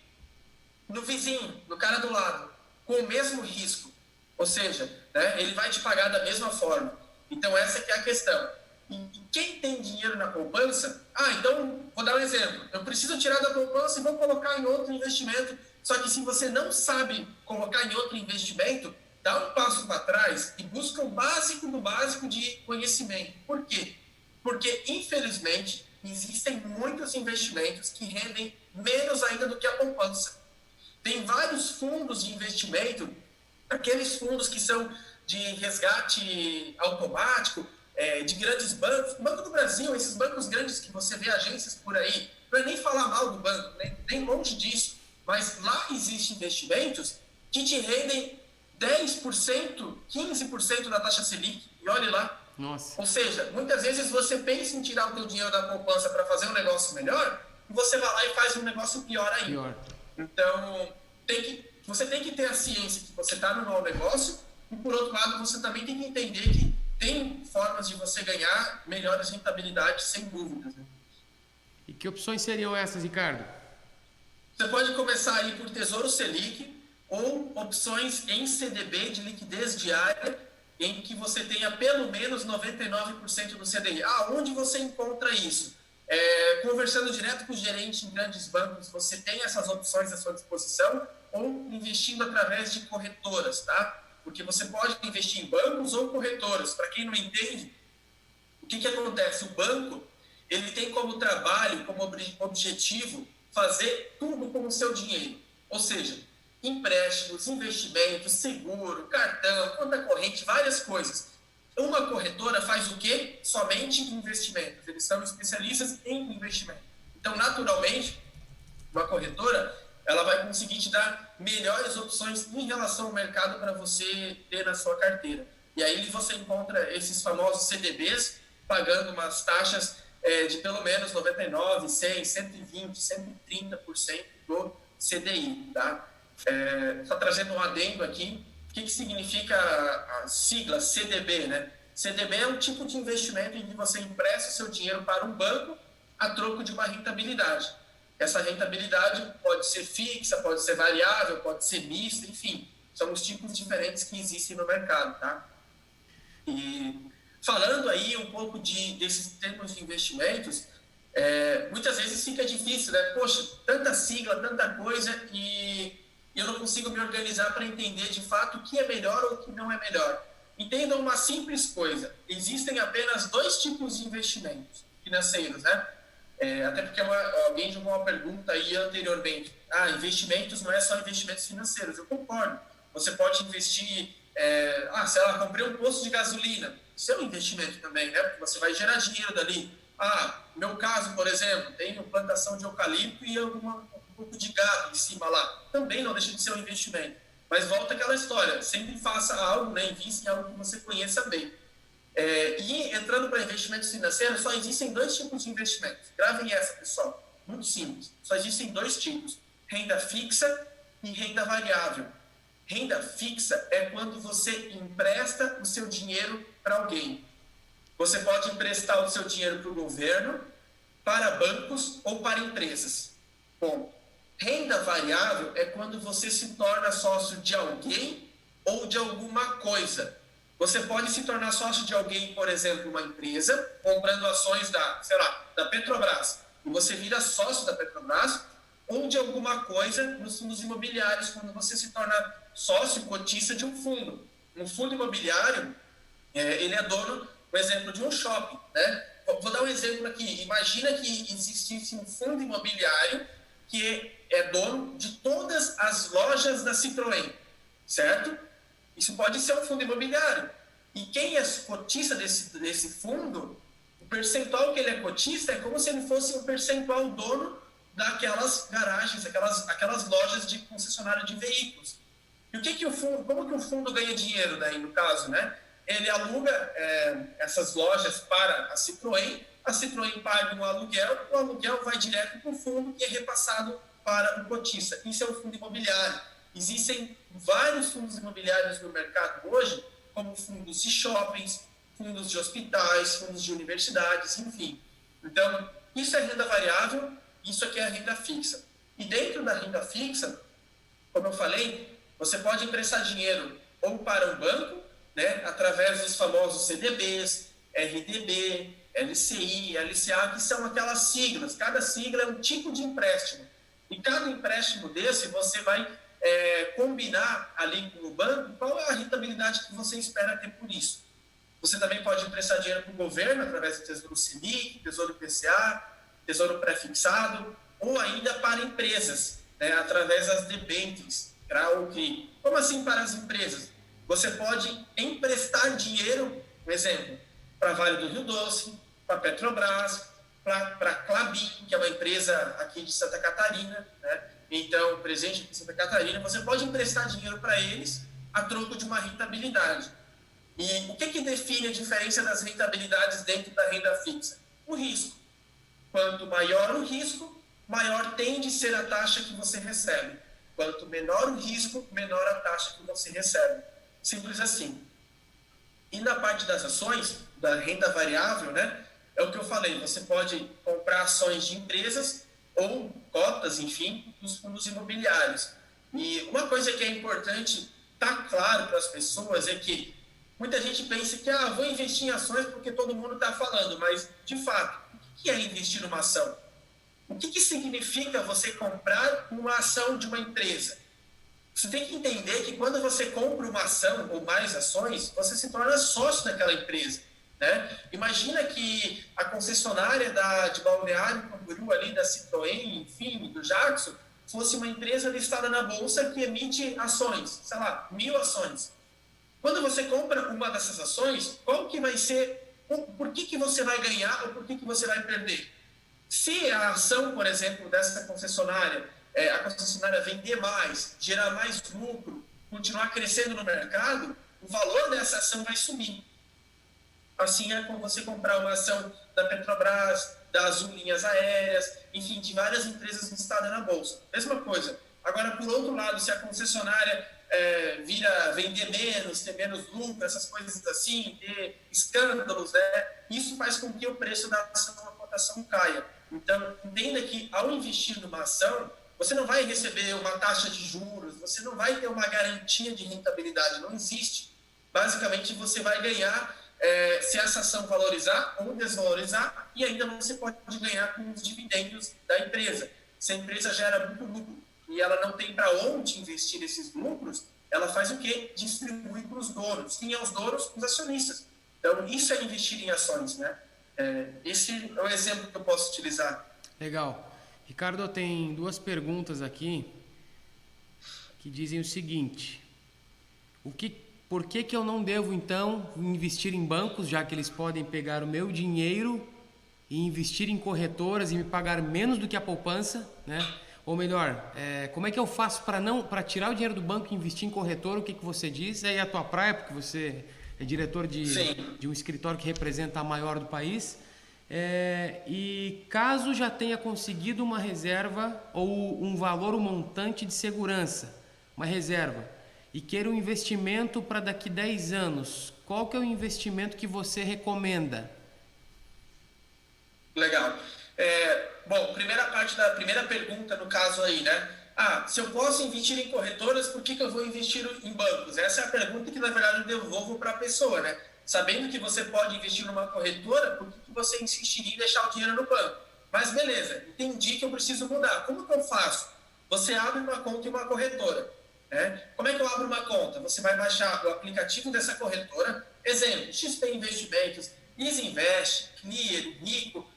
no vizinho, no cara do lado, com o mesmo risco. Ou seja, né, ele vai te pagar da mesma forma. Então essa que é a questão. E quem tem dinheiro na poupança, então vou dar um exemplo. Eu preciso tirar da poupança e vou colocar em outro investimento. Só que se você não sabe colocar em outro investimento, dá um passo para trás e busca o básico do básico de conhecimento. Por quê? Porque, infelizmente, existem muitos investimentos que rendem menos ainda do que a poupança. Tem vários fundos de investimento, aqueles fundos que são de resgate automático, de grandes bancos, Banco do Brasil, esses bancos grandes que você vê agências por aí, não é nem falar mal do banco, nem longe disso, mas lá existem investimentos que te rendem 10%, 15% da taxa Selic, e olhe lá. Nossa. Ou seja, muitas vezes você pensa em tirar o teu dinheiro da poupança para fazer um negócio melhor, e você vai lá e faz um negócio pior ainda. Então, você tem que ter a ciência que você está no mau negócio, e por outro lado, você também tem que entender que tem formas de você ganhar melhores rentabilidades, sem dúvidas. Né? E que opções seriam essas, Ricardo? Você pode começar aí por Tesouro Selic ou opções em CDB de liquidez diária, em que você tenha pelo menos 99% do CDI. Onde você encontra isso? Conversando direto com o gerente em grandes bancos, você tem essas opções à sua disposição, ou investindo através de corretoras, tá? Porque você pode investir em bancos ou corretoras. Para quem não entende, o que acontece? O banco, ele tem como trabalho, como objetivo, fazer tudo com o seu dinheiro. Ou seja, empréstimos, investimentos, seguro, cartão, conta corrente, várias coisas. Uma corretora faz o quê? Somente investimentos. Eles são especialistas em investimento. Então, naturalmente, uma corretora, ela vai conseguir te dar melhores opções em relação ao mercado para você ter na sua carteira. E aí você encontra esses famosos CDBs pagando umas taxas de pelo menos 99%, 100%, 120%, 130% do CDI, tá? Só trazendo um adendo aqui, o que significa a sigla CDB, né? CDB é um tipo de investimento em que você empresta o seu dinheiro para um banco a troco de uma rentabilidade. Essa rentabilidade pode ser fixa, pode ser variável, pode ser mista, enfim, são os tipos diferentes que existem no mercado, tá? E falando aí um pouco desses termos de investimentos, muitas vezes fica difícil, né? Poxa, tanta sigla, tanta coisa e eu não consigo me organizar para entender de fato o que é melhor ou o que não é melhor. Entendam uma simples coisa, existem apenas 2 tipos de investimentos financeiros, né? Até porque alguém jogou uma pergunta aí anteriormente. Investimentos não é só investimentos financeiros. Eu concordo. Você pode investir, sei lá, comprei um posto de gasolina. Isso é um investimento também, né? Porque você vai gerar dinheiro dali. No meu caso, por exemplo, tenho plantação de eucalipto e um pouco de gado em cima lá. Também não deixa de ser um investimento. Mas volta àquela história, sempre faça algo, né? Invista em algo que você conheça bem. E entrando para investimentos financeiros, só existem 2 tipos de investimentos. Gravem essa, pessoal. Muito simples. Só existem 2 tipos. Renda fixa e renda variável. Renda fixa é quando você empresta o seu dinheiro para alguém. Você pode emprestar o seu dinheiro para o governo, para bancos ou para empresas. Bom, renda variável é quando você se torna sócio de alguém ou de alguma coisa. Você pode se tornar sócio de alguém, por exemplo, uma empresa, comprando ações da Petrobras, e você vira sócio da Petrobras, ou de alguma coisa nos fundos imobiliários, quando você se torna sócio cotista de um fundo. Um fundo imobiliário, ele é dono, por exemplo, de um shopping, né? Vou dar um exemplo aqui. Imagina que existisse um fundo imobiliário que é dono de todas as lojas da Citroën, certo? Isso pode ser um fundo imobiliário. E quem é cotista desse fundo, o percentual que ele é cotista é como se ele fosse um percentual dono daquelas garagens, aquelas lojas de concessionário de veículos. E como que o fundo ganha dinheiro daí, no caso, né? Ele aluga essas lojas para a Citroën paga um aluguel, o aluguel vai direto para o fundo e é repassado para o cotista. Isso é o fundo imobiliário. Existem vários fundos imobiliários no mercado hoje, como fundos de shoppings, fundos de hospitais, fundos de universidades, enfim. Então, isso é renda variável, isso aqui é a renda fixa. E dentro da renda fixa, como eu falei, você pode emprestar dinheiro ou para um banco, né, através dos famosos CDBs, RDB, LCI, LCA, que são aquelas siglas. Cada sigla é um tipo de empréstimo. E cada empréstimo desse, você vai combinar ali com o banco qual é a rentabilidade que você espera ter por isso. Você também pode emprestar dinheiro para o governo através do Tesouro Selic, Tesouro IPCA, Tesouro Pré-fixado, ou ainda para empresas, né, através das debêntures, CRA ou CRI. Como assim para as empresas? Você pode emprestar dinheiro, por exemplo, para Vale do Rio Doce, para Petrobras, para a Klabin, que é uma empresa aqui de Santa Catarina, né? Então, presente aqui em Santa Catarina, você pode emprestar dinheiro para eles a troco de uma rentabilidade. E o que define a diferença das rentabilidades dentro da renda fixa? O risco. Quanto maior o risco, maior tende a ser a taxa que você recebe. Quanto menor o risco, menor a taxa que você recebe. Simples assim. E na parte das ações, da renda variável, né? É o que eu falei, você pode comprar ações de empresas ou cotas, enfim, dos fundos imobiliários. E uma coisa que é importante estar claro para as pessoas é que muita gente pensa que vou investir em ações porque todo mundo está falando, mas, de fato, o que é investir numa ação? O que significa você comprar uma ação de uma empresa? Você tem que entender que quando você compra uma ação ou mais ações, você se torna sócio daquela empresa, né? Imagina que a concessionária de Balneário Camboriú, ali da Citroën, enfim, do Jackson, fosse uma empresa listada na bolsa que emite ações, sei lá, 1000 ações. Quando você compra uma dessas ações, qual que vai ser, por que você vai ganhar ou por que você vai perder? Se a ação, por exemplo, dessa concessionária, a concessionária vender mais, gerar mais lucro, continuar crescendo no mercado, o valor dessa ação vai subir. Assim é como você comprar uma ação da Petrobras, da Azul Linhas Aéreas, enfim, de várias empresas listadas na bolsa. Mesma coisa. Agora, por outro lado, se a concessionária vender menos, ter menos lucro, essas coisas assim, ter escândalos, né? Isso faz com que o preço da ação, a cotação caia. Então, entenda que ao investir numa ação, você não vai receber uma taxa de juros, você não vai ter uma garantia de rentabilidade, não existe. Basicamente, você vai ganhar se essa ação valorizar ou desvalorizar, e ainda você pode ganhar com os dividendos da empresa. Se a empresa gera muito lucro e ela não tem para onde investir esses lucros, ela faz o quê? Distribui para os donos. Quem é os donos? Os acionistas. Então, isso é investir em ações, né? Esse é o exemplo que eu posso utilizar. Legal. Ricardo, tem 2 perguntas aqui que dizem o seguinte. Por que eu não devo, então, investir em bancos, já que eles podem pegar o meu dinheiro e investir em corretoras e me pagar menos do que a poupança, né? Ou melhor, como é que eu faço para tirar o dinheiro do banco e investir em corretora? O que você diz? É a tua praia, porque você é diretor de um escritório que representa a maior do país. E caso já tenha conseguido uma reserva ou um valor, um montante de segurança, uma reserva, e queira um investimento para daqui 10 anos, qual que é o investimento que você recomenda? Legal. Bom, primeira parte da primeira pergunta no caso aí, né? Se eu posso investir em corretoras, por que eu vou investir em bancos? Essa é a pergunta que, na verdade, eu devolvo para a pessoa, né? Sabendo que você pode investir numa corretora, por que você insistiria em deixar o dinheiro no banco? Mas beleza, entendi que eu preciso mudar. Como que eu faço? Você abre uma conta em uma corretora. Né? Como é que eu abro uma conta? Você vai baixar o aplicativo dessa corretora, exemplo, XP Investimentos, Isinvest, Clear, Rico,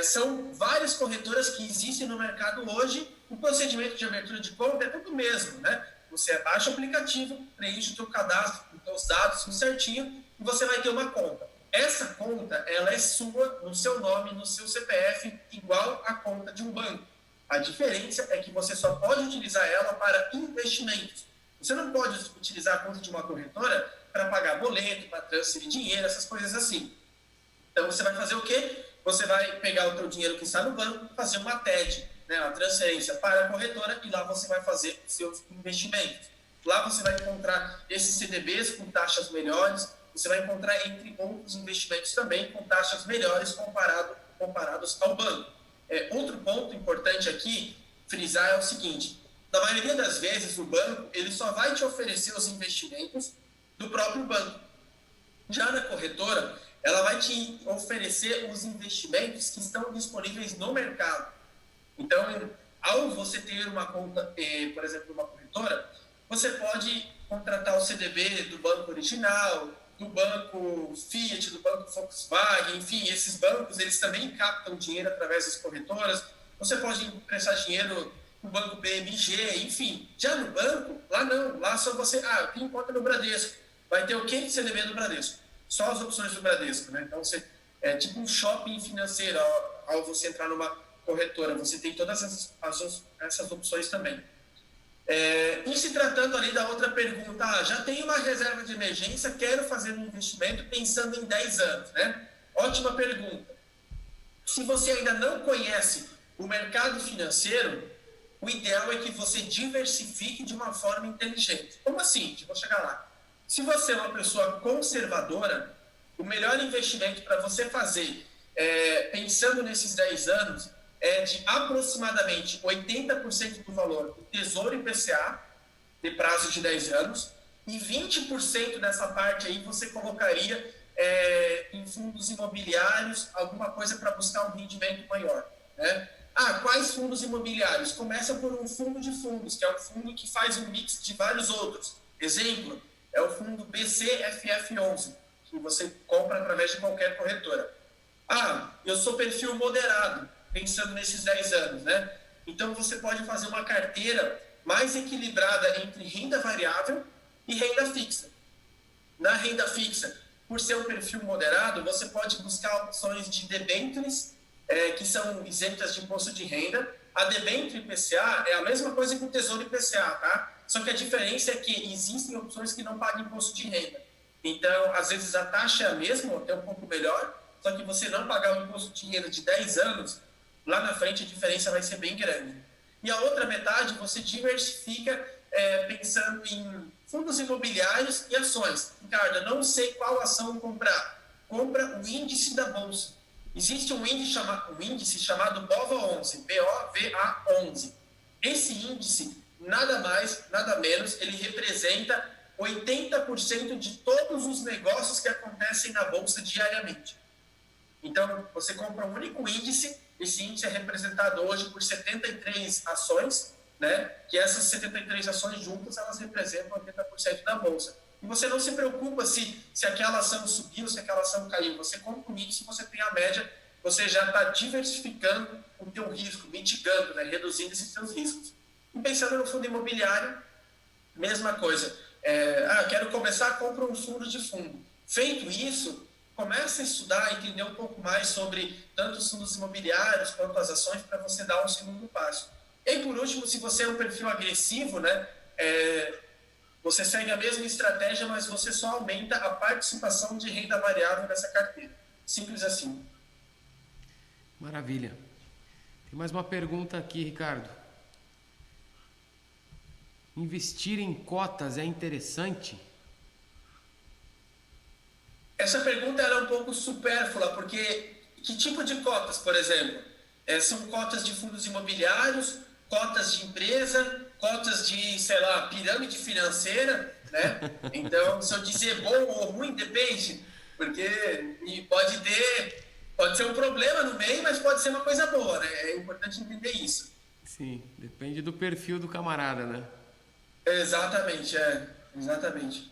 são várias corretoras que existem no mercado hoje. O procedimento de abertura de conta é tudo o mesmo, né? Você baixa o aplicativo, preenche o seu cadastro, os seus dados, tudo certinho, e você vai ter uma conta. Essa conta, ela é sua, no seu nome, no seu CPF, igual a conta de um banco. A diferença é que você só pode utilizar ela para investimentos. Você não pode utilizar a conta de uma corretora para pagar boleto, para transferir dinheiro, essas coisas assim. Então, você vai fazer o quê? Você vai pegar o teu dinheiro que está no banco e fazer uma TED, né, uma transferência para a corretora, e lá você vai fazer os seus investimentos. Lá você vai encontrar esses CDBs com taxas melhores, você vai encontrar, entre outros investimentos também, com taxas melhores comparados ao banco. Outro ponto importante aqui, frisar, é o seguinte: na maioria das vezes, o banco ele só vai te oferecer os investimentos do próprio banco. Já na corretora, ela vai te oferecer os investimentos que estão disponíveis no mercado. Então, ao você ter uma conta, por exemplo, uma corretora, você pode contratar o CDB do banco original, do banco Fiat, do banco Volkswagen, enfim, esses bancos, eles também captam dinheiro através das corretoras. Você pode emprestar dinheiro no banco BMG, enfim. Já no banco, lá não, lá só você, eu tenho conta no Bradesco. Vai ter o quê? CDB do Bradesco. Só as opções do Bradesco, né? Então, é tipo um shopping financeiro ao você entrar numa corretora. Você tem todas essas opções também. E se tratando ali da outra pergunta, já tenho uma reserva de emergência, quero fazer um investimento pensando em 10 anos, né? Ótima pergunta. Se você ainda não conhece o mercado financeiro, o ideal é que você diversifique de uma forma inteligente. Como assim? Vou chegar lá. Se você é uma pessoa conservadora, o melhor investimento para você fazer, pensando nesses 10 anos, é de aproximadamente 80% do valor do Tesouro IPCA, de prazo de 10 anos, e 20% dessa parte aí você colocaria em fundos imobiliários, alguma coisa para buscar um rendimento maior. Né? Quais fundos imobiliários? Começa por um fundo de fundos, que é um fundo que faz um mix de vários outros. Exemplo, é o fundo BCFF11, que você compra através de qualquer corretora. Eu sou perfil moderado, pensando nesses 10 anos, né? Então, você pode fazer uma carteira mais equilibrada entre renda variável e renda fixa. Na renda fixa, por ser um perfil moderado, você pode buscar opções de debêntures, que são isentas de imposto de renda. A debênture IPCA é a mesma coisa que o Tesouro IPCA, tá? Só que a diferença é que existem opções que não pagam imposto de renda. Então, às vezes, a taxa é a mesma, até um pouco melhor, só que você não pagar o imposto de renda de 10 anos, lá na frente a diferença vai ser bem grande. E a outra metade você diversifica pensando em fundos imobiliários e ações. Ricardo, eu não sei qual ação comprar. Compra o índice da Bolsa. Existe um índice chamado BOVA11, BOVA11. Esse índice, nada mais, nada menos, ele representa 80% de todos os negócios que acontecem na Bolsa diariamente. Então, você compra um único índice, esse índice é representado hoje por 73 ações, né? Que essas 73 ações juntas, elas representam 80% da Bolsa. E você não se preocupa se aquela ação subiu, se aquela ação caiu. Você compra um índice, você tem a média, você já está diversificando o teu risco, mitigando, né? Reduzindo esses seus riscos. E pensando no fundo imobiliário, mesma coisa. Quero começar, compra um fundo de fundo. Feito isso, começa a estudar, entender um pouco mais sobre tanto os fundos imobiliários quanto as ações para você dar um segundo passo. E aí, por último, se você é um perfil agressivo, né, você segue a mesma estratégia, mas você só aumenta a participação de renda variável nessa carteira. Simples assim. Maravilha. Tem mais uma pergunta aqui, Ricardo. Investir em cotas é interessante? Essa pergunta é um pouco supérflua, porque que tipo de cotas, por exemplo? São cotas de fundos imobiliários, cotas de empresa, cotas de, sei lá, pirâmide financeira, né? Então, se eu dizer bom ou ruim, depende, porque pode ser um problema no meio, mas pode ser uma coisa boa, né? É importante entender isso. Sim, depende do perfil do camarada, né? Exatamente, exatamente.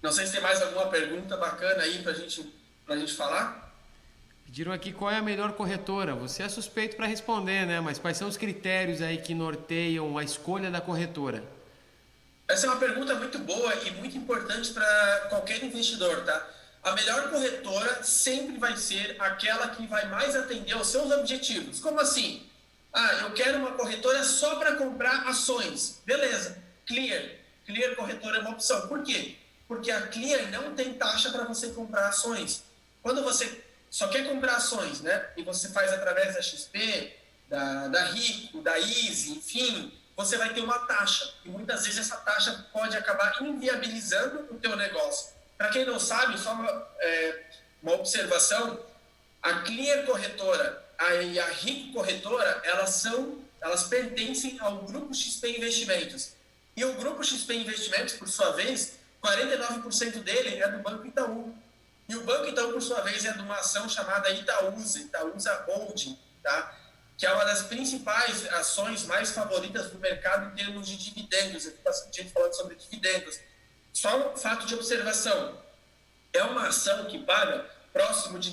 Não sei se tem mais alguma pergunta bacana aí pra gente falar. Pediram aqui qual é a melhor corretora. Você é suspeito para responder, né? Mas quais são os critérios aí que norteiam a escolha da corretora? Essa é uma pergunta muito boa e muito importante para qualquer investidor, tá? A melhor corretora sempre vai ser aquela que vai mais atender aos seus objetivos. Como assim? Eu quero uma corretora só para comprar ações. Beleza, Clear. Clear Corretora é uma opção. Por quê? Porque a Clear não tem taxa para você comprar ações. Quando você só quer comprar ações, né? E você faz através da XP, da Rico, da Easy, enfim, você vai ter uma taxa. E muitas vezes essa taxa pode acabar inviabilizando o teu negócio. Para quem não sabe, só uma observação, a Clear Corretora e a Rico Corretora, elas pertencem ao Grupo XP Investimentos. E o Grupo XP Investimentos, por sua vez, 49% dele é do Banco Itaú. E o Banco Itaú, por sua vez, é de uma ação chamada Itaúsa Holding, tá? Que é uma das principais ações mais favoritas do mercado em termos de dividendos. Eu tenho bastante gente falando sobre dividendos. Só um fato de observação. É uma ação que paga próximo de